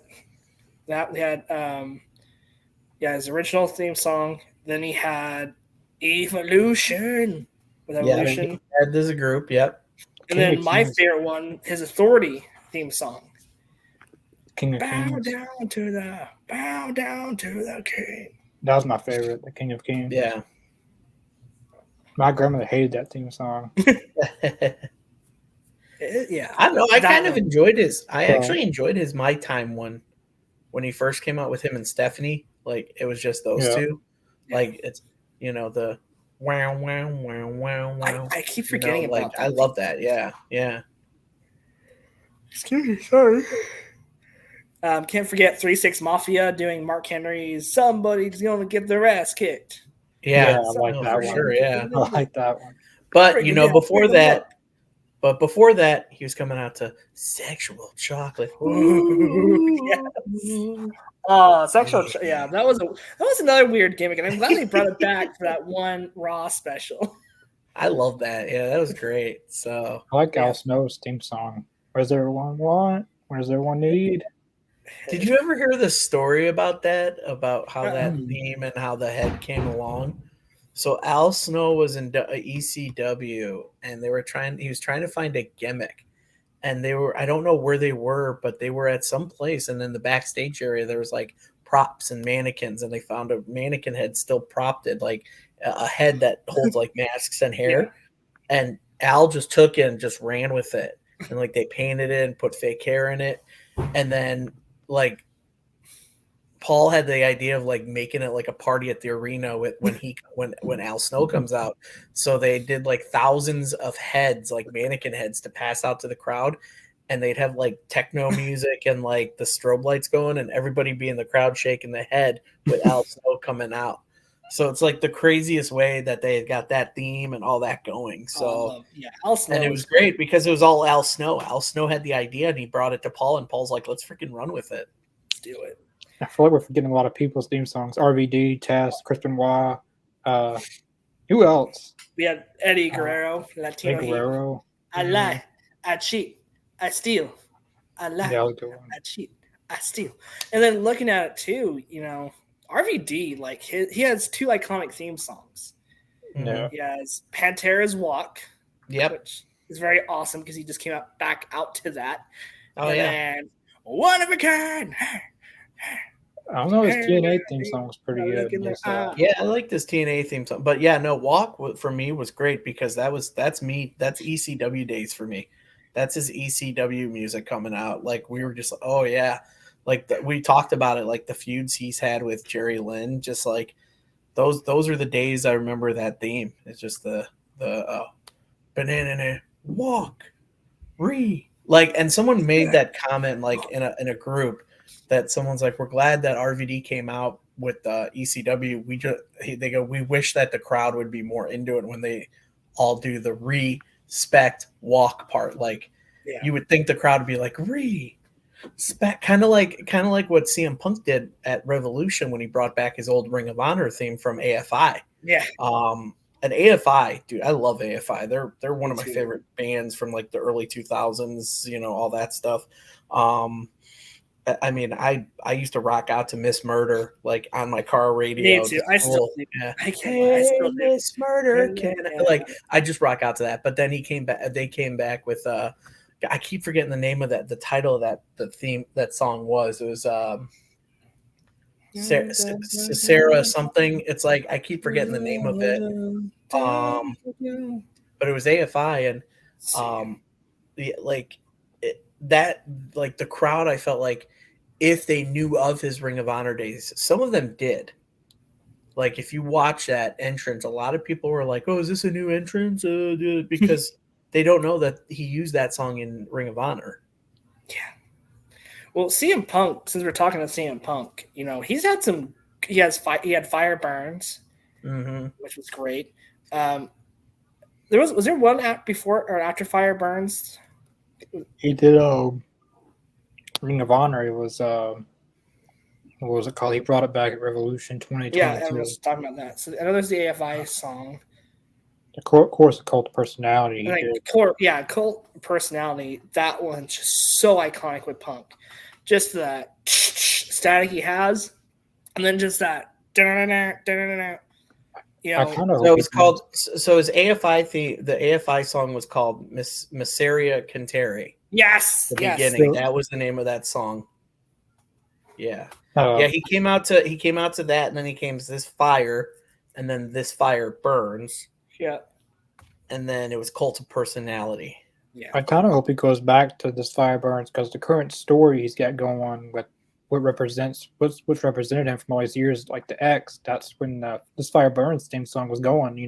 Speaker 1: his original theme song. Then he had Evolution with Evolution.
Speaker 2: Yeah, there's a group, yep.
Speaker 1: And then my favorite one, his Authority theme song.
Speaker 3: King of
Speaker 1: Bow
Speaker 3: Kings.
Speaker 1: down to the king.
Speaker 3: That was my favorite, the King of Kings.
Speaker 2: Yeah.
Speaker 3: My grandmother hated that theme song.
Speaker 1: Yeah.
Speaker 2: I don't know. I kind of enjoyed his. I actually enjoyed his My Time one when he first came out with him and Stephanie. Like it was just those two. Like it's the wow wow wow wow wow.
Speaker 1: I keep forgetting about that.
Speaker 2: I love that. Yeah.
Speaker 1: Excuse me, sorry. Can't forget 3-6 Mafia doing Mark Henry's "Somebody's Gonna Get Their Ass Kicked."
Speaker 3: Yeah, I like that one.
Speaker 2: Sure, yeah,
Speaker 3: I like that one.
Speaker 2: But before that, he was coming out to "Sexual Chocolate."
Speaker 1: Ooh, yes. Sexual. Yeah, that was another weird gimmick, and I'm glad they brought it back for that one Raw special.
Speaker 2: I love that. Yeah, that was great. So
Speaker 3: I like Al Snow's theme song. What does everyone want? What does everyone need?
Speaker 2: Did you ever hear the story about that? About how that theme and how the head came along? So Al Snow was in ECW, and he was trying to find a gimmick, and I don't know where they were, but they were at some place, and in the backstage area there was like props and mannequins, and they found a mannequin head still propped it, like a head that holds like masks and hair, and Al just took it and just ran with it, and like they painted it and put fake hair in it, and then like Paul had the idea of like making it like a party at the arena when Al Snow comes out. So they did like thousands of heads, like mannequin heads, to pass out to the crowd, and they'd have like techno music and like the strobe lights going, and everybody be in the crowd shaking the head with Al Snow coming out. So it's like the craziest way that they got that theme and all that going. So
Speaker 1: Al Snow,
Speaker 2: and it was great because it was all Al Snow. Al Snow had the idea and he brought it to Paul, and Paul's like, "Let's freaking run with it."
Speaker 1: do it.
Speaker 3: I feel like we're forgetting a lot of people's theme songs. RVD, Test, Chris Benoit. Who else?
Speaker 1: We had Eddie Guerrero, Latino
Speaker 3: Eddie
Speaker 1: Heat.
Speaker 3: Guerrero.
Speaker 1: I lie, I cheat, I steal. I lie,
Speaker 3: Yeah, good one.
Speaker 1: I cheat, I steal. And then looking at it too, RVD, like he has 2 iconic theme songs.
Speaker 3: Yeah.
Speaker 1: He has Pantera's Walk,
Speaker 2: Yep.
Speaker 1: which is very awesome because he just came back out to that.
Speaker 2: Oh,
Speaker 1: and
Speaker 2: yeah.
Speaker 1: then One of a Kind.
Speaker 3: I don't know. His TNA theme song was pretty good.
Speaker 2: Yeah, I like this TNA theme song, but yeah, no, Walk for me was great because that's me. That's ECW days for me. That's his ECW music coming out. Like we were just, oh yeah, like we talked about it, like the feuds he's had with Jerry Lynn. Just like those are the days I remember that theme. It's just the banana walk like, and someone made that comment like in a group. That someone's like, we're glad that RVD came out with ECW. They go, we wish that the crowd would be more into it when they all do the respect walk part. Like, you would think the crowd would be like respect, kind of like what CM Punk did at Revolution when he brought back his old Ring of Honor theme from AFI.
Speaker 1: Yeah.
Speaker 2: And AFI, dude, I love AFI. They're one of my favorite bands from like the early 2000s. All that stuff. I mean, I used to rock out to Miss Murder like on my car radio.
Speaker 1: Me too. I still do.
Speaker 2: Yeah.
Speaker 1: I still do.
Speaker 2: Miss Murder. Like I just rock out to that. But then they came back with I keep forgetting the name of that. The title of the theme that song was. It was Sarah something. It's like I keep forgetting the name of it. But it was AFI and the crowd, I felt like if they knew of his Ring of Honor days, some of them did. Like if you watch that entrance, a lot of people were like, "Oh, is this a new entrance?" Because they don't know that he used that song in Ring of Honor.
Speaker 1: Yeah. Well, CM Punk, since we're talking to CM Punk, he's had some. He had Fire Burns, which was great. Was there one before or after Fire Burns?
Speaker 3: He did Ring of Honor. It was what was it called? He brought it back at Revolution 2022.
Speaker 1: Yeah, I was talking about that. So I know there's the AFI song.
Speaker 3: Of course, the Cult of Personality.
Speaker 1: Cult Personality. That one's just so iconic with Punk. Just that static he has, and then just that.
Speaker 2: So it's called. So his AFI theme. The AFI song was called Miseria Cantare.
Speaker 1: Yes.
Speaker 2: The beginning. That was the name of that song. Yeah. He came out to that, and then he came to This Fire, and then This Fire Burns.
Speaker 3: Yeah.
Speaker 2: And then it was Cult of Personality.
Speaker 1: Yeah.
Speaker 3: I kind of hope he goes back to This Fire Burns because the current story he's got going on with what's represented him from all these years, like the X. That's when This Fire Burns theme song was going.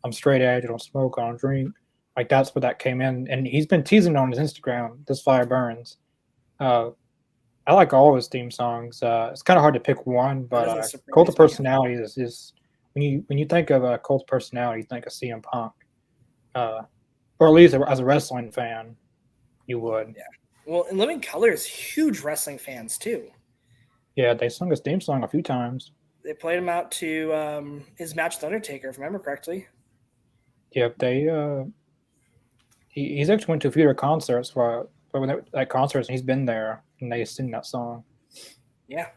Speaker 3: I'm straight edge. I don't smoke. I don't drink. Like that's where that came in, and he's been teasing on his Instagram. This Fire Burns. I like all his theme songs. It's kind of hard to pick one, but Cult of Personality is when you think of a Cult of Personality, you think of CM Punk, or at least as a wrestling fan, you would.
Speaker 1: Yeah. Well, and Living Colors, huge wrestling fans too.
Speaker 3: Yeah, they sung his theme song a few times.
Speaker 1: They played him out to his match with Undertaker, if I remember correctly.
Speaker 3: Yep, he's actually went to a few of concerts at concerts, and he's been there, and they sing that song.
Speaker 1: Yeah.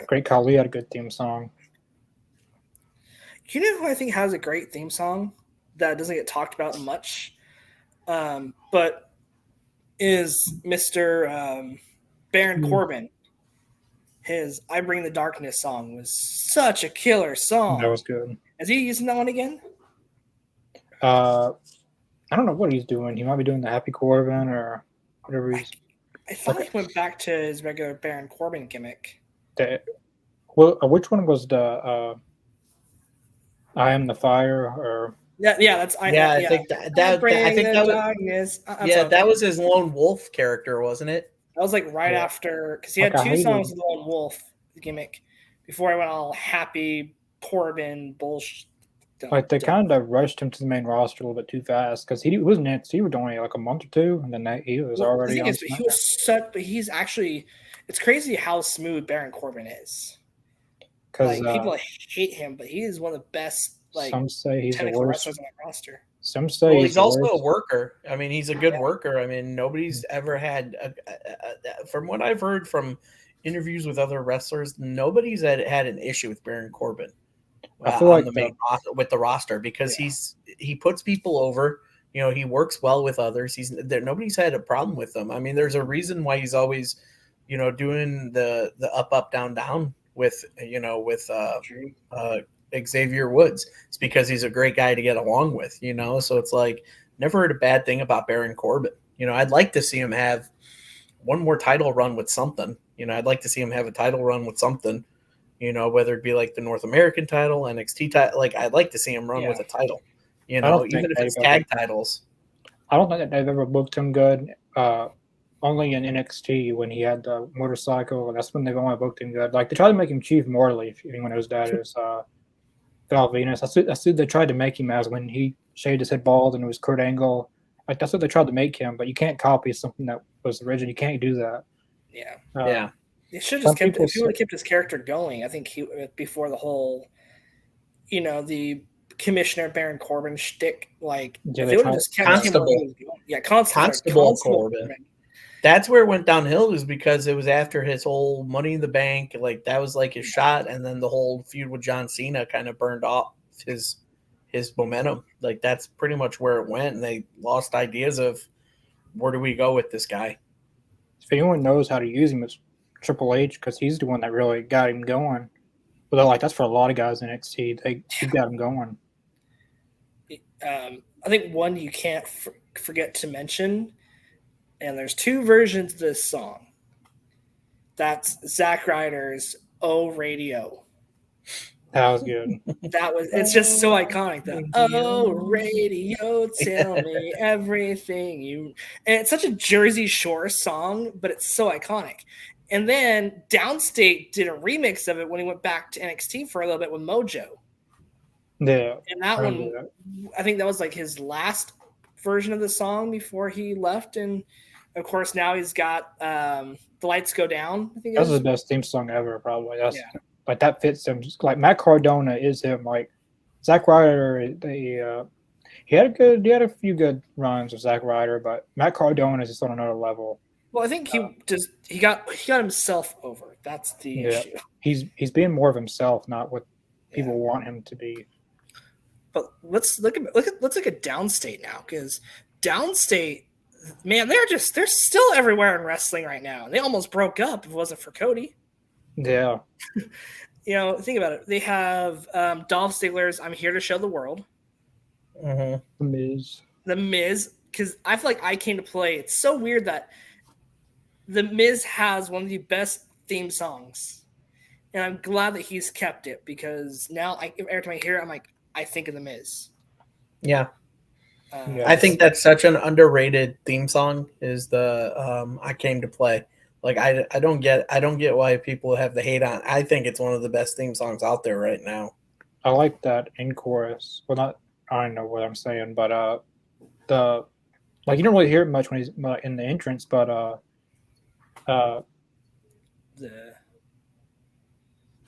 Speaker 3: Great Khali had a good theme song.
Speaker 1: You know who I think has a great theme song that doesn't get talked about much, but is Mr. Baron Corbin. His "I Bring the Darkness" song was such a killer song.
Speaker 3: That was good.
Speaker 1: Is he using that one again?
Speaker 3: I don't know what he's doing. He might be doing the Happy Corbin or whatever he's.
Speaker 1: I thought he went back to his regular Baron Corbin gimmick.
Speaker 3: Which one was the I Am the Fire or?
Speaker 2: I think that was his Lone Wolf character, wasn't it?
Speaker 1: That was like after, because he had two songs with the Lone Wolf gimmick before I went all happy Corbin bullshit.
Speaker 3: Like they kind of rushed him to the main roster a little bit too fast because he was in NXT for only like a month or two, and then he was already on.
Speaker 1: He was such, but he's actually. It's crazy how smooth Baron Corbin is. Because people hate him, but he is one of the best. Like
Speaker 3: some say he's the worst
Speaker 1: wrestlers on that roster.
Speaker 3: Some say
Speaker 2: he's also a worker. I mean, he's a good worker. I mean, nobody's ever had, from what I've heard from interviews with other wrestlers, nobody's had an issue with Baron Corbin.
Speaker 3: I feel like
Speaker 2: with the roster because he puts people over. You know, he works well with others. Nobody's had a problem with him. I mean, there's a reason why he's always, you know, doing the up down down with Xavier Woods. It's because he's a great guy to get along with. You know, so it's like never heard a bad thing about Baron Corbin. You know, I'd like to see him have one more title run with something. You know, I'd like to see him have a title run with something. You know, whether it be like the North American title, NXT title, like I'd like to see him run with a title. You know, even if it's tag titles.
Speaker 3: I don't think that they've ever booked him good. Only in NXT when he had the motorcycle. That's when they've only booked him good. Like they tried to make him Chief Morley when his dad is Val Venus. That's what they tried to make him as when he shaved his head bald and it was Kurt Angle. Like that's what they tried to make him. But you can't copy something that was original. You can't do that.
Speaker 1: Yeah. They should have just kept. If he would have kept his character going, I think he before the whole, you know, the Commissioner Baron Corbin shtick. Like if they would have just kept
Speaker 2: Constable Corbin. That's where it went downhill, is because it was after his whole Money in the Bank. Like that was like his shot, and then the whole feud with John Cena kind of burned off his momentum. Like that's pretty much where it went, and they lost ideas of where do we go with this guy.
Speaker 3: If anyone knows how to use him, it's Triple H, because he's the one that really got him going. But like that's for a lot of guys in NXT. He got him going.
Speaker 1: I think one you can't forget to mention, and there's two versions of this song. That's Zack Ryder's "Oh Radio."
Speaker 3: That was good.
Speaker 1: It's just so iconic. Oh radio, tell me everything you. And it's such a Jersey Shore song, but it's so iconic. And then Downstate did a remix of it when he went back to NXT for a little bit with Mojo.
Speaker 3: Yeah.
Speaker 1: And that one, I think that was like his last version of the song before he left. And of course, now he's got The Lights Go Down. I think
Speaker 3: that's the best theme song ever, probably. Like that fits him. Just like Matt Cardona is him. Like Zack Ryder, he had a few good runs with Zack Ryder, but Matt Cardona is just on another level.
Speaker 1: Well, I think he got himself over. That's the issue.
Speaker 3: He's being more of himself, not what people want him to be.
Speaker 1: But let's look at Downstate now, because Downstate, man, they're still everywhere in wrestling right now. They almost broke up if it wasn't for Cody.
Speaker 3: Yeah.
Speaker 1: You know, think about it. They have Dolph Ziggler's "I'm Here to Show the World."
Speaker 3: Mm-hmm.
Speaker 1: The Miz, because I feel like I Came to Play. It's so weird that The Miz has one of the best theme songs, and I'm glad that he's kept it, because now every time I hear it, I'm like, I think of The Miz.
Speaker 2: Yeah. I think that's such an underrated theme song, is the I Came to Play. Like I don't get why people have the hate on. I think it's one of the best theme songs out there right now.
Speaker 3: I like that in chorus. Well, I don't know what I'm saying, but you don't really hear it much when he's in the entrance, but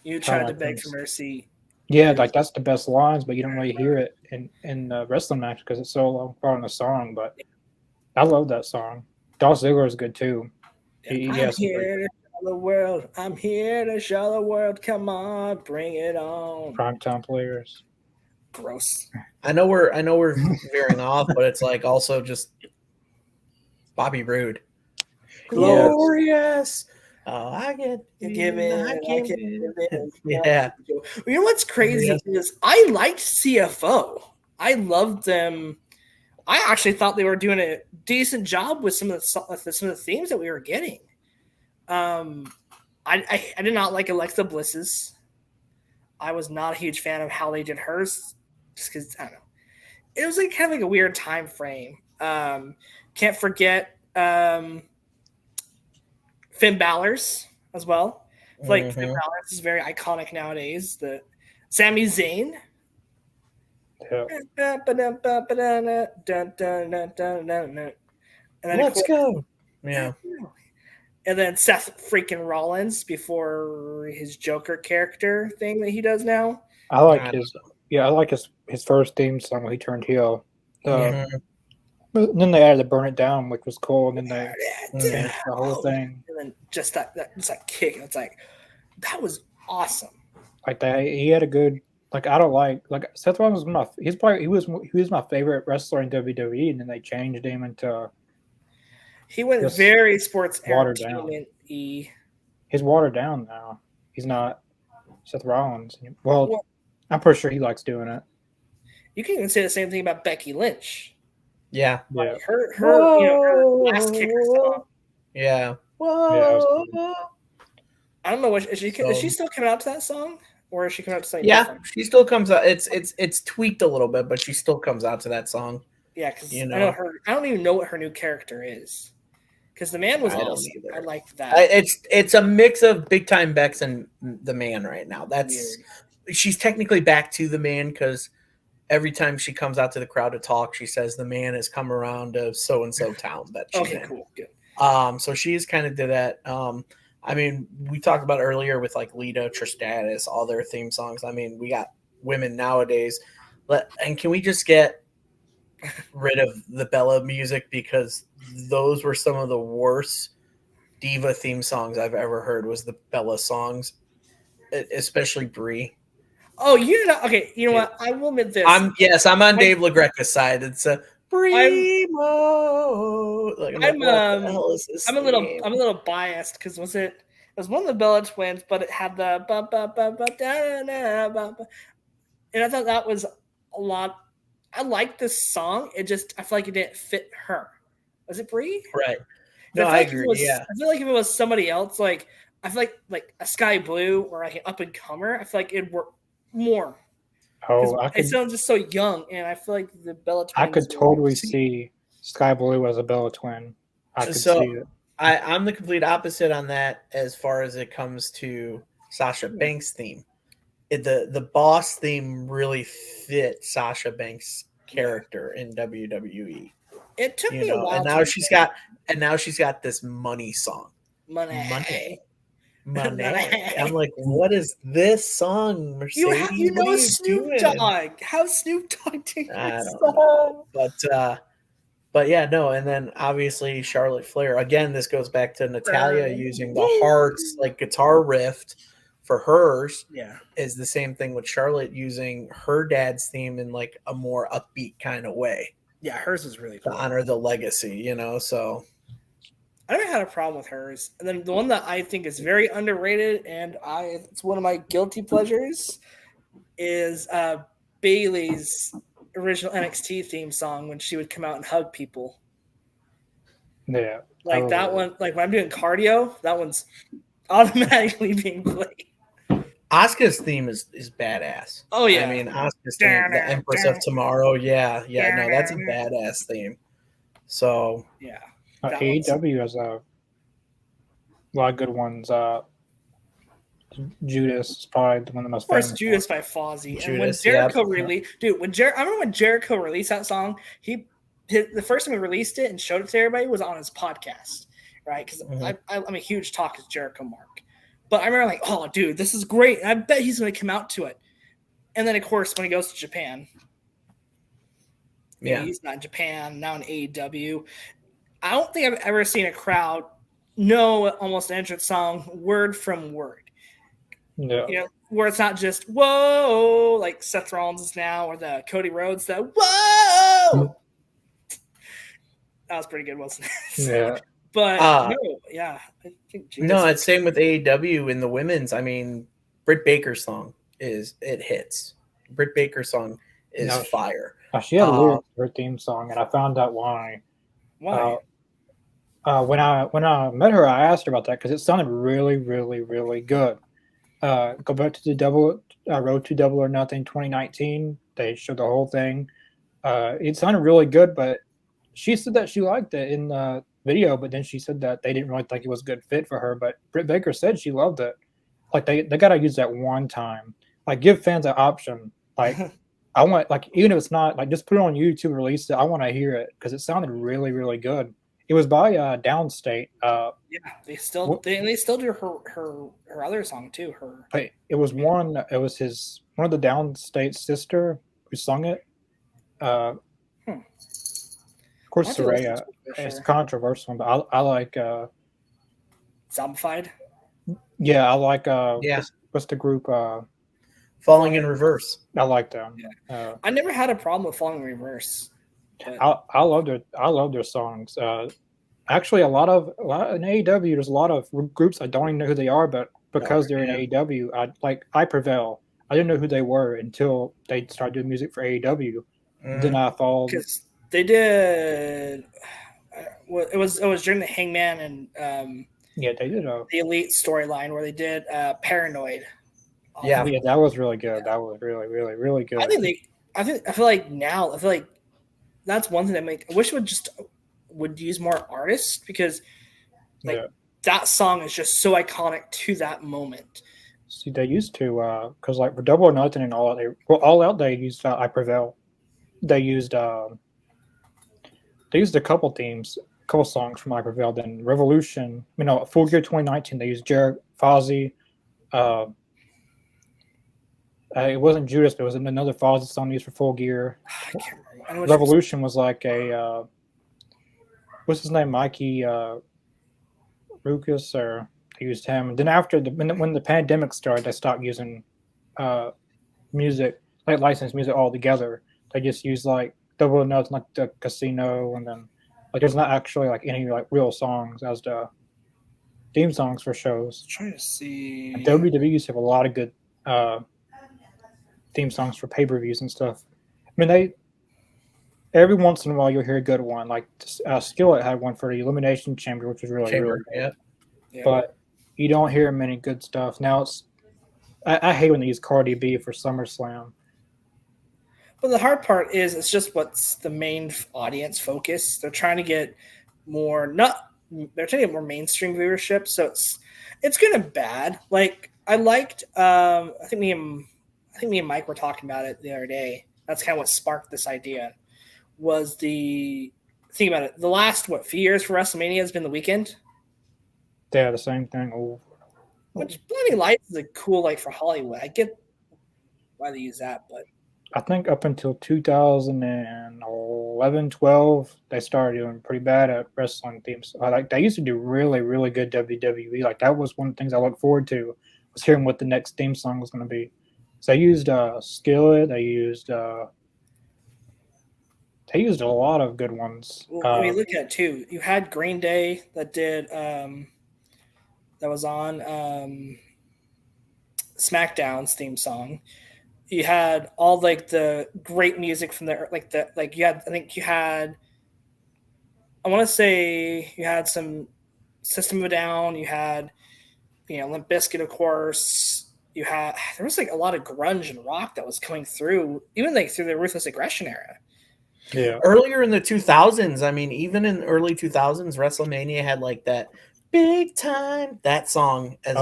Speaker 1: you tried to beg for mercy.
Speaker 3: Yeah, like that's the best lines, but you don't really hear it in the wrestling match because it's so long part in the song. But I love that song. Dolph Ziggler is good too.
Speaker 1: I'm here to show the world. I'm here to show the world. Come on, bring it on.
Speaker 3: Primetime players.
Speaker 1: Gross.
Speaker 2: I know we're veering off, but it's like also just Bobby Roode. Glorious. Oh, I get it. Yeah.
Speaker 1: You know what's crazy is I liked CFO. I loved them. I actually thought they were doing a decent job with some of the themes that we were getting. I did not like Alexa Bliss's. I was not a huge fan of how they did hers, just because I don't know. It was like kind of like a weird time frame. Can't forget Finn Balor's as well. Like Finn Balor's is very iconic nowadays. The Sami Zayn. then
Speaker 2: Let's go. Yeah.
Speaker 1: And then Seth freaking Rollins before his Joker character thing that he does now.
Speaker 3: I like his first theme song when he turned heel. Then they added the "Burn It Down," which was cool, and then they changed the whole thing.
Speaker 1: And then just that kick, it's like that was awesome.
Speaker 3: Like that, he had a good. Like I don't like Seth Rollins was he was my favorite wrestler in WWE, and then they changed him into.
Speaker 1: He went very sports
Speaker 3: entertainment-y. He's watered down now. He's not Seth Rollins. Well, I'm pretty sure he likes doing it.
Speaker 1: You can even say the same thing about Becky Lynch.
Speaker 2: Yeah.
Speaker 1: Like her last kicker song.
Speaker 2: Yeah.
Speaker 3: Whoa.
Speaker 1: Yeah, I don't know what is she still coming out to that song, or is she coming out to something
Speaker 2: different? She still comes out. It's tweaked a little bit, but she still comes out to that song.
Speaker 1: Yeah, because I know her. I don't even know what her new character is. Because the man was awesome. I liked that.
Speaker 2: It's a mix of Big Time Bex and the man right now. She's technically back to the man because every time she comes out to the crowd to talk, she says the man has come around to so and so town that she's in.
Speaker 1: Cool, good.
Speaker 2: So she's kind of did that. I mean, we talked about earlier with like Lita, Tristatus, all their theme songs. I mean, we got women nowadays. And can we just get rid of the Bella music, because those were some of the worst diva theme songs I've ever heard was the Bella songs, especially Brie.
Speaker 1: Oh, you're not okay. You know what? I will admit this.
Speaker 2: I'm on Dave LaGreca's side. It's a Primo.
Speaker 1: I'm a little biased because it was one of the Bella twins, but it had the and I thought that was a lot. I like this song. I feel like it didn't fit her. Was it Brie?
Speaker 2: Right. No, I agree.
Speaker 1: I feel like if it was somebody else, like I feel like a Sky Blue or like an up and comer, I feel like it'd work more.
Speaker 3: Oh,
Speaker 1: it sounds just so young, and I feel like the Bella twins.
Speaker 3: I could totally see Sky Blue as a Bella twin. I could see it.
Speaker 2: I'm the complete opposite on that as far as it comes to Sasha Banks' theme. The boss theme really fit Sasha Banks' character in WWE.
Speaker 1: It took me a while.
Speaker 2: And now she's got this money song. Money. I'm like, what is this song, Mercedes?
Speaker 1: You know Snoop Dogg. How's Snoop Dogg doing this
Speaker 2: song? But yeah, no. And then obviously Charlotte Flair. Again, this goes back to Natalya using the Hearts like guitar riff for hers.
Speaker 1: Yeah,
Speaker 2: is the same thing with Charlotte using her dad's theme in like a more upbeat kind of way.
Speaker 1: Yeah, hers is really cool.
Speaker 2: To honor the legacy, so.
Speaker 1: I never had a problem with hers. And then the one that I think is very underrated, and it's one of my guilty pleasures, is Bayley's original NXT theme song when she would come out and hug people.
Speaker 3: Yeah.
Speaker 1: Like that one, like when I'm doing cardio, that one's automatically being played.
Speaker 2: Asuka's theme is badass.
Speaker 1: Oh, yeah.
Speaker 2: I mean, Asuka's theme, the Empress of Tomorrow. Yeah. No, that's a badass theme. So,
Speaker 1: yeah.
Speaker 3: AEW has a lot of good ones. Judas is probably one of the most famous.
Speaker 1: Of course, Judas by Fozzy. And when Jericho released, I remember when Jericho released that song, the first time he released it and showed it to everybody was on his podcast, right? Because I'm a huge Talk is Jericho mark. But I remember like, oh, dude, this is great. I bet he's going to come out to it. And then, of course, when he goes to Japan, he's not in Japan, now in AEW. I don't think I've ever seen a crowd know almost an entrance song word from word.
Speaker 3: Yeah.
Speaker 1: Where it's not just whoa, like Seth Rollins is now, or the Cody Rhodes, that whoa. That was pretty good, wasn't it?
Speaker 3: Yeah.
Speaker 1: But I think
Speaker 2: it's same with AEW in the women's. I mean, Britt Baker's song it hits. Britt Baker's song is fire.
Speaker 3: She had lyrics to her theme song, and I found out why.
Speaker 1: Why?
Speaker 3: When I met her, I asked her about that because it sounded really, really, really good. Go back to the Road to Double or Nothing 2019. They showed the whole thing. It sounded really good, but she said that she liked it in the video, but then she said that they didn't really think it was a good fit for her. But Britt Baker said she loved it. Like they got to use that one time. Like give fans an option. Like I want like even if it's not like just put it on YouTube, release it. I want to hear it because it sounded really really good. It was by Downstate.
Speaker 1: Yeah, they still do her other song too.
Speaker 3: But it was one. It was one of the Downstate sister who sung it. Of course, Soraya. It's a controversial, but I like
Speaker 1: Zombified.
Speaker 3: Yeah, I like
Speaker 2: yeah.
Speaker 3: What's the group?
Speaker 2: Falling in Reverse.
Speaker 3: I like them.
Speaker 1: Yeah. I never had a problem with Falling in Reverse.
Speaker 3: I love their songs. Actually, a lot in AEW, there's a lot of groups I don't even know who they are, but because they're in AEW, I Prevail. I didn't know who they were until they started doing music for AEW. Then I followed.
Speaker 1: Because they did. It was during the Hangman and
Speaker 3: yeah, they did
Speaker 1: the Elite storyline where they did Paranoid.
Speaker 3: Yeah, that was really good. That was really, really, really good.
Speaker 1: I feel like that's one thing I wish it would use more artists because that song is just so iconic to that moment.
Speaker 3: See, they used to because like for Double or Nothing and All Out, they used I Prevail. They used a couple songs from I Prevail. Then Revolution, Full Gear 2019, they used Jared Fozzy. It wasn't Judas, but it was another Fozzy song used for Full Gear.
Speaker 1: I can't remember.
Speaker 3: Revolution was like a what's his name, Mikey Rukus, or they used him. And then after when the pandemic started, they stopped using music, like licensed music altogether. They just used like Double Notes, like the Casino, and then like there's not actually like any like real songs as the theme songs for shows.
Speaker 1: I'm trying to see.
Speaker 3: And WWE used to have a lot of good theme songs for pay-per-views and stuff. I mean, every once in a while you'll hear a good one. Like Skillet had one for the Elimination Chamber, which was really good.
Speaker 2: Yeah.
Speaker 3: But you don't hear many good stuff. Now I hate when they use Cardi B for SummerSlam.
Speaker 1: But the hard part is it's just what's the main audience focus. They're trying to get more mainstream viewership, so it's kind of bad. Like I liked I think me and Mike were talking about it the other day. That's kind of what sparked this idea. Was think about it. The last few years for WrestleMania has been The Weeknd.
Speaker 3: Yeah, the same thing. Ooh.
Speaker 1: Which Blinding Lights is a cool for Hollywood. I get why they use that, but
Speaker 3: I think up until 2011, 12, they started doing pretty bad at wrestling themes. They used to do really, really good WWE. Like that was one of the things I looked forward to, was hearing what the next theme song was going to be. So they used Skillet. They used a lot of good ones.
Speaker 1: Well, look at it too. You had Green Day that did that was on SmackDown's theme song. You had all the great music from I want to say you had some System of a Down. You had Limp Bizkit, of course. There was a lot of grunge and rock that was coming through, even through the Ruthless Aggression era.
Speaker 2: Yeah. Earlier in the 2000s, I mean, even in the early 2000s, WrestleMania had that Big Time, that song as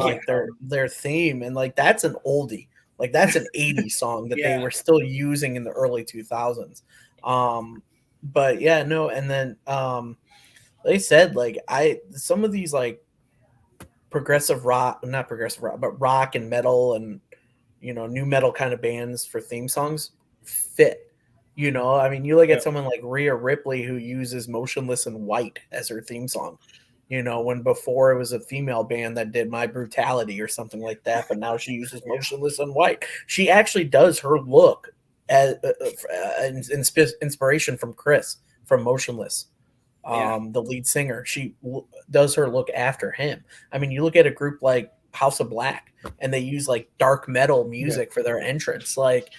Speaker 2: their theme, and that's an oldie. That's an 80s song that they were still using in the early 2000s. But yeah, no, and then they said some of these progressive rock, not progressive rock, but rock and metal and new metal kind of bands for theme songs fit. I mean, you look at someone like Rhea Ripley who uses Motionless in White as her theme song. When before it was a female band that did My Brutality or something like that, but now she uses Motionless in White. She actually does her look as inspiration from Chris from Motionless, the lead singer. She does her look after him. I mean, you look at a group like House of Black, and they use dark metal music for their entrance.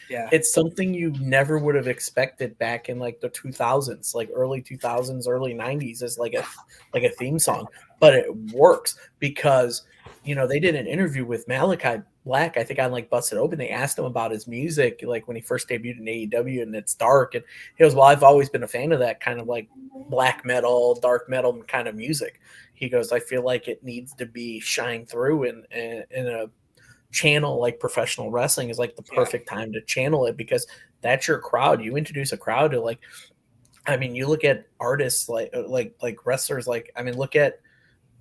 Speaker 2: It's something you never would have expected back in the 2000s, early 2000s, early 90s as a theme song, but it works because they did an interview with Malachi Black, I think on Busted Open. They asked him about his music when he first debuted in AEW, and it's dark, and he goes, well, I've always been a fan of that kind of black metal, dark metal kind of music. He goes, I feel like it needs to be shined through in a channel like professional wrestling is like the perfect time to channel it, because that's your crowd. You introduce a crowd to, like, I mean, you look at artists like wrestlers, like, I mean, look at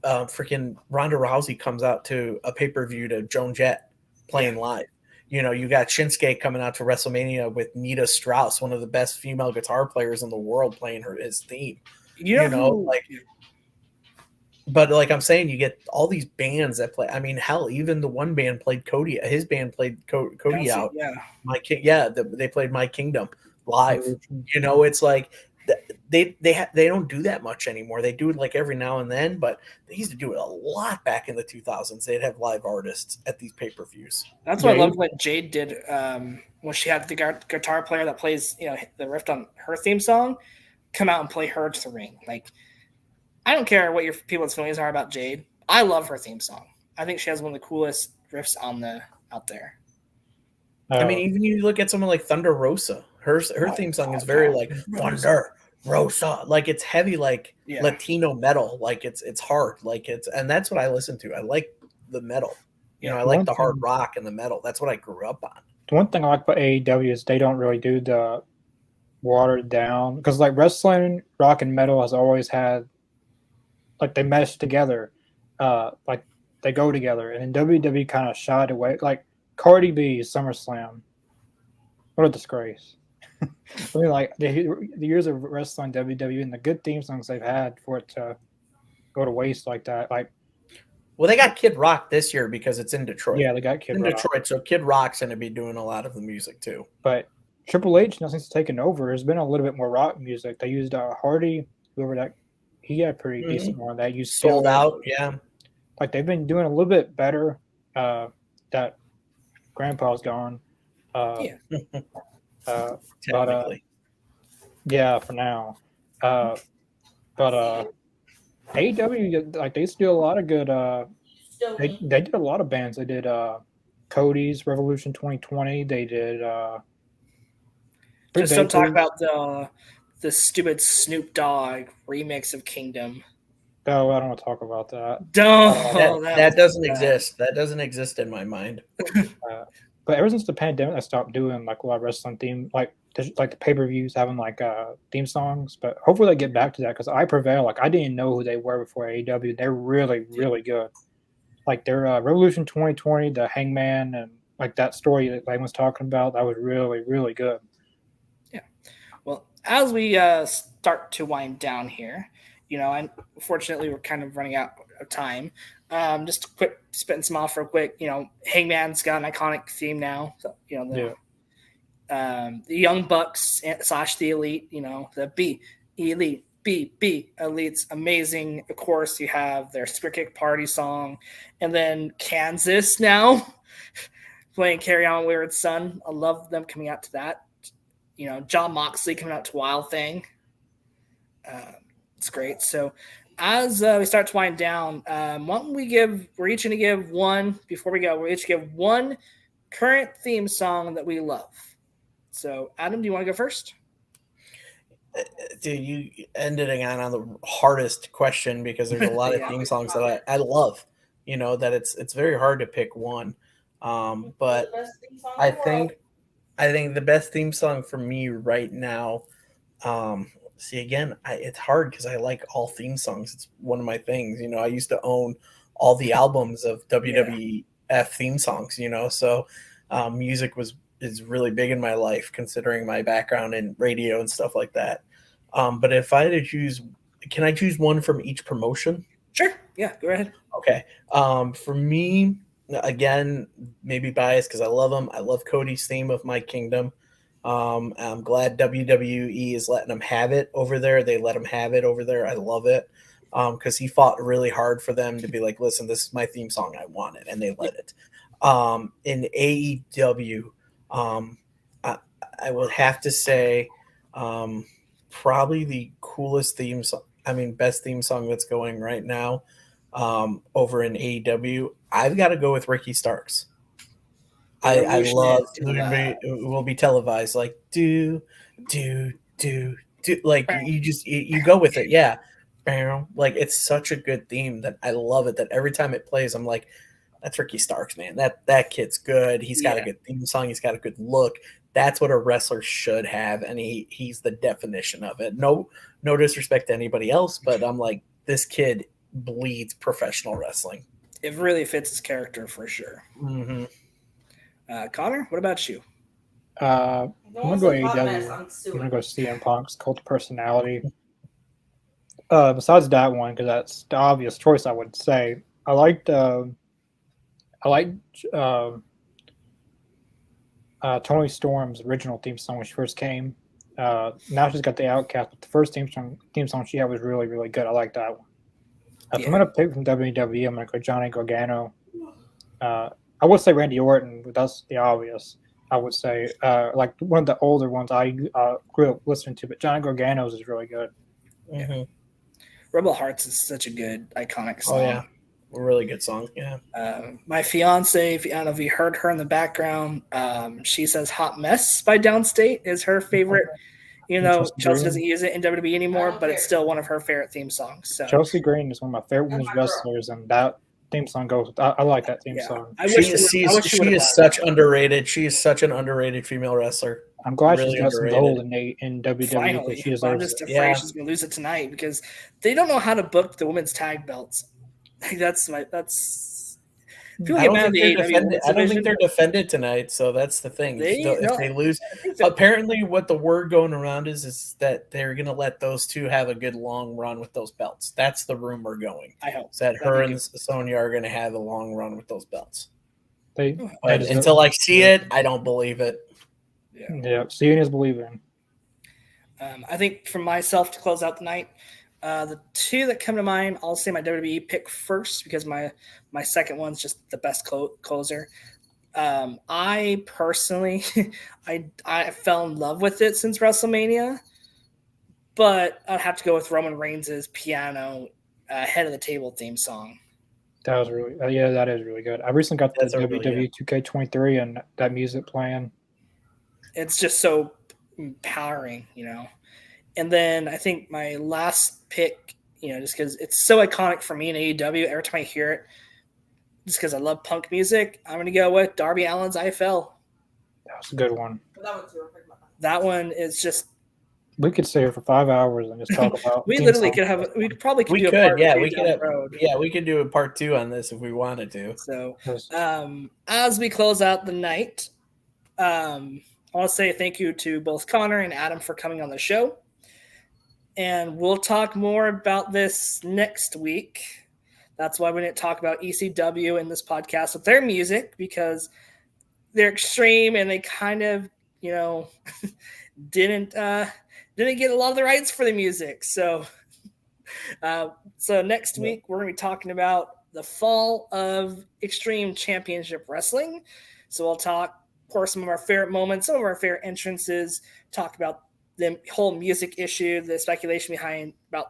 Speaker 2: freaking Ronda Rousey comes out to a pay-per-view to Joan Jett playing live. You know, you got Shinsuke coming out to WrestleMania with Nita Strauss, one of the best female guitar players in the world, playing his theme. You know, like, but like I'm saying, you get all these bands that play. I mean, hell, even the one band played Cody. His band played Cody out. They played My Kingdom live. You know, it's like they don't do that much anymore. They do it like every now and then, but they used to do it a lot back in the 2000s. They'd have live artists at these pay-per-views.
Speaker 1: That's what I loved what Jade did when she had the guitar player that plays, you know, the riff on her theme song come out and play her to the ring. Like, I don't care what your people's feelings are about Jade. I love her theme song. I think she has one of the coolest riffs out there.
Speaker 2: I mean, even you look at someone like Thunder Rosa. Her theme song is very like Thunder Rosa, like it's heavy, like Latino metal, like it's hard, like and that's what I listen to. I like the metal, you know. I like the hard rock and the metal. That's what I grew up on.
Speaker 3: The one thing I like about AEW is they don't really do the watered down, because like wrestling, rock, and metal has always had, like, they mesh together, like they go together, and then WWE kind of shied away. Like Cardi B, SummerSlam, what a disgrace. I mean, like the years of wrestling WWE and the good theme songs they've had for it to go to waste like that. Like,
Speaker 2: well, they got Kid Rock this year because it's in Detroit.
Speaker 3: Yeah, they got Kid Rock.
Speaker 2: Detroit, so Kid Rock's going to be doing a lot of the music too.
Speaker 3: But Triple H, now since it's taken over, has been a little bit more rock music. They used Hardy, whoever that, he had a pretty decent one. That used
Speaker 2: Sold Out, yeah.
Speaker 3: Like, they've been doing a little bit better. That Grandpa's gone.
Speaker 2: Technically.
Speaker 3: Yeah, for now. But AEW, like, they used to do a lot of good. They did a lot of bands. They did Cody's Revolution 2020. They did.
Speaker 1: Just don't talk about the stupid Snoop Dogg remix of Kingdom.
Speaker 3: Oh, I don't want to talk about that.
Speaker 2: That doesn't exist. That doesn't exist in my mind.
Speaker 3: But ever since the pandemic, I stopped doing like a lot of wrestling theme, like the pay-per-views having like theme songs. But hopefully they get back to that, because I Prevail, like, I didn't know who they were before AEW. They're really, really good. Like their Revolution 2020, the Hangman, and like that story that Lane was talking about, that was really, really good.
Speaker 1: Yeah. Well, as we start to wind down here, you know, and unfortunately we're kind of running out of time. Just quick spitting some off real quick. You know, Hangman's got an iconic theme now. So, you know, the Young Bucks / the Elite. You know, the B Elite, B Elite's amazing. Of course, you have their Spear Kick Party song, and then Kansas now playing "Carry On Wayward Son." I love them coming out to that. You know, John Moxley coming out to Wild Thing. It's great. So, as we start to wind down, why don't we're each going to give one, before we go, we're each give one current theme song that we love. So, Adam, do you want to go first?
Speaker 2: Dude, you ended again on the hardest question, because there's a lot of theme songs that I love, you know, that it's very hard to pick one. But I think the best theme song for me right now, see, again, it's hard because I like all theme songs. It's one of my things. You know, I used to own all the albums of WWF theme songs, you know, so music is really big in my life, considering my background in radio and stuff like that. But if I had to choose, can I choose one from each promotion?
Speaker 1: Sure. Yeah, go ahead.
Speaker 2: Okay. For me, again, maybe biased because I love them. I love Cody's theme of My Kingdom. I'm glad WWE is letting him have it over there. They let him have it over there. I love it, because he fought really hard for them to be like, listen, this is my theme song. I want it. And they let it. In AEW, I would have to say probably the coolest theme song, best theme song that's going right now over in AEW. I've got to go with Ricky Starks. I love it will be televised, like do like you go with it. Yeah. Like, it's such a good theme that I love it, that every time it plays, I'm like, that's Ricky Starks, man. That kid's good. He's got a good theme song. He's got a good look. That's what a wrestler should have, and he's the definition of it. No disrespect to anybody else, but I'm like, this kid bleeds professional wrestling.
Speaker 1: It really fits his character for sure.
Speaker 2: Mm-hmm.
Speaker 1: Connor, what about you?
Speaker 3: I'm gonna go AEW. I'm gonna go CM Punk's Cult of Personality. Besides that one, because that's the obvious choice, I would say I liked Tony Storm's original theme song when she first came. Now she's got the Outcast, but the first theme song she had was really, really good. I like that one. If I'm gonna pick from WWE, I'm gonna go Johnny Gargano. I would say Randy Orton, but that's the obvious. I would say like one of the older ones I grew up listening to, but Johnny Gargano's is really good.
Speaker 2: Mm-hmm.
Speaker 1: Rebel Hearts is such a good, iconic song.
Speaker 2: Oh yeah, a really good song. Yeah.
Speaker 1: My fiance, I don't know if you heard her in the background. She says "Hot Mess" by Downstate is her favorite. You know, Chelsea doesn't use it in WWE anymore, but it's still one of her favorite theme songs. So
Speaker 3: Chelsea Green is one of my favorite women's wrestlers, and that theme song goes. I like that theme song.
Speaker 2: She is such underrated. She is such an underrated female wrestler.
Speaker 3: I'm glad she's got some gold in WWE.
Speaker 1: Finally, she I'm just afraid she's going to lose it tonight because they don't know how to book the women's tag belts. I
Speaker 2: don't think they're defended tonight, so that's the thing. If they lose, apparently what the word going around is that they're going to let those two have a good long run with those belts. That's the rumor going.
Speaker 1: I hope
Speaker 2: that her and Sonya are going to have a long run with those belts.
Speaker 3: But
Speaker 2: until I see it, I don't believe it.
Speaker 3: Yeah, seeing is believing.
Speaker 1: I think for myself to close out the night, the two that come to mind, I'll say my WWE pick first because my second one's just the best closer. I personally, I fell in love with it since WrestleMania, but I'd have to go with Roman Reigns' piano head of the table theme song.
Speaker 3: That was really, that is really good. I recently got the WWE 2K23 and that music playing.
Speaker 1: It's just so empowering, you know. And then I think my last pick, you know, just because it's so iconic for me in AEW, every time I hear it, just because I love punk music, I'm going to go with Darby Allin's IFL.
Speaker 3: That was a good one.
Speaker 1: That one is just.
Speaker 3: We could stay here for 5 hours and just talk about.
Speaker 1: We literally could have. We could probably do a part two.
Speaker 2: We could do a part 2 on this if we wanted to.
Speaker 1: So, as we close out the night, I want to say thank you to both Connor and Adam for coming on the show. And we'll talk more about this next week. That's why we didn't talk about ECW in this podcast with their music, because they're extreme and they kind of, you know, didn't get a lot of the rights for the music. So next week we're going to be talking about the fall of Extreme Championship Wrestling. So we'll talk, of course, some of our favorite moments, some of our favorite entrances, talk about the whole music issue, the speculation behind about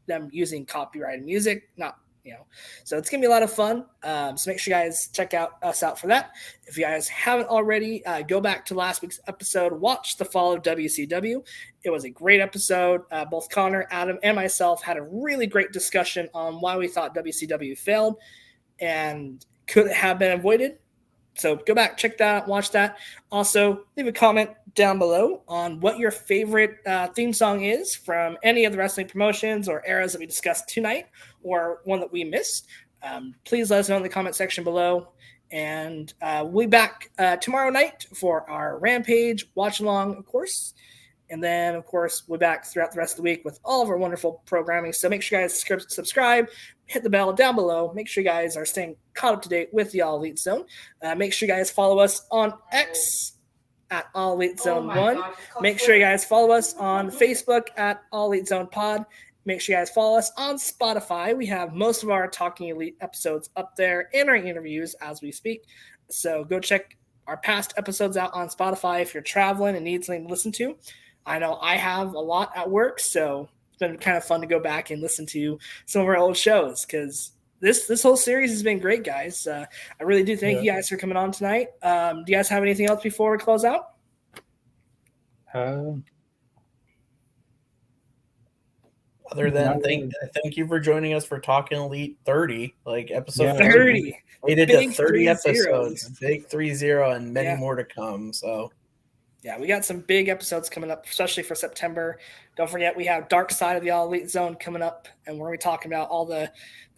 Speaker 1: them using copyrighted music, not, you know. So it's going to be a lot of fun. So make sure you guys check us out for that. If you guys haven't already, go back to last week's episode, watch the fall of WCW. It was a great episode. Both Connor, Adam, and myself had a really great discussion on why we thought WCW failed and could it have been avoided. So go back, check that out, watch that. Also, leave a comment down below on what your favorite theme song is from any of the wrestling promotions or eras that we discussed tonight or one that we missed. Please let us know in the comment section below. And we'll be back tomorrow night for our Rampage watch-along, of course. And then, of course, we'll be back throughout the rest of the week with all of our wonderful programming. So make sure you guys subscribe, hit the bell down below. Make sure you guys are staying caught up to date with the All Elite Zone. Make sure you guys follow us on X at All Elite Zone 1. Make sure you guys follow us on Facebook at All Elite Zone Pod. Make sure you guys follow us on Spotify. We have most of our Talking Elite episodes up there and our interviews as we speak. So go check our past episodes out on Spotify if you're traveling and need something to listen to. I know I have a lot at work, so it's been kind of fun to go back and listen to some of our old shows because this whole series has been great, guys. I really do thank you guys for coming on tonight. Do you guys have anything else before we close out?
Speaker 2: Other than thank you for joining us for Talking Elite 30, like episode
Speaker 1: 30.
Speaker 2: We did the 30 episodes, big 3-0, and many more to come. So,
Speaker 1: yeah, we got some big episodes coming up, especially for September. Don't forget, we have Dark Side of the All Elite Zone coming up, and we're going to be talking about all the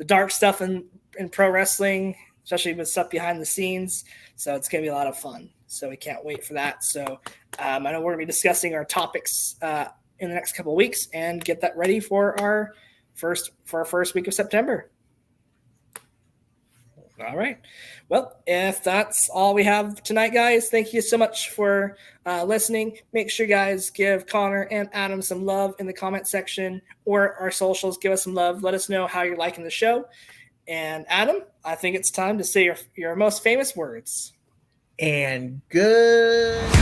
Speaker 1: dark stuff in pro wrestling, especially with stuff behind the scenes. So it's going to be a lot of fun. So we can't wait for that. So I know we're going to be discussing our topics in the next couple of weeks and get that ready for our first week of September. All right. Well, if that's all we have tonight, guys, thank you so much for listening. Make sure you guys give Connor and Adam some love in the comment section or our socials. Give us some love. Let us know how you're liking the show. And Adam, I think it's time to say your most famous words.
Speaker 2: And good.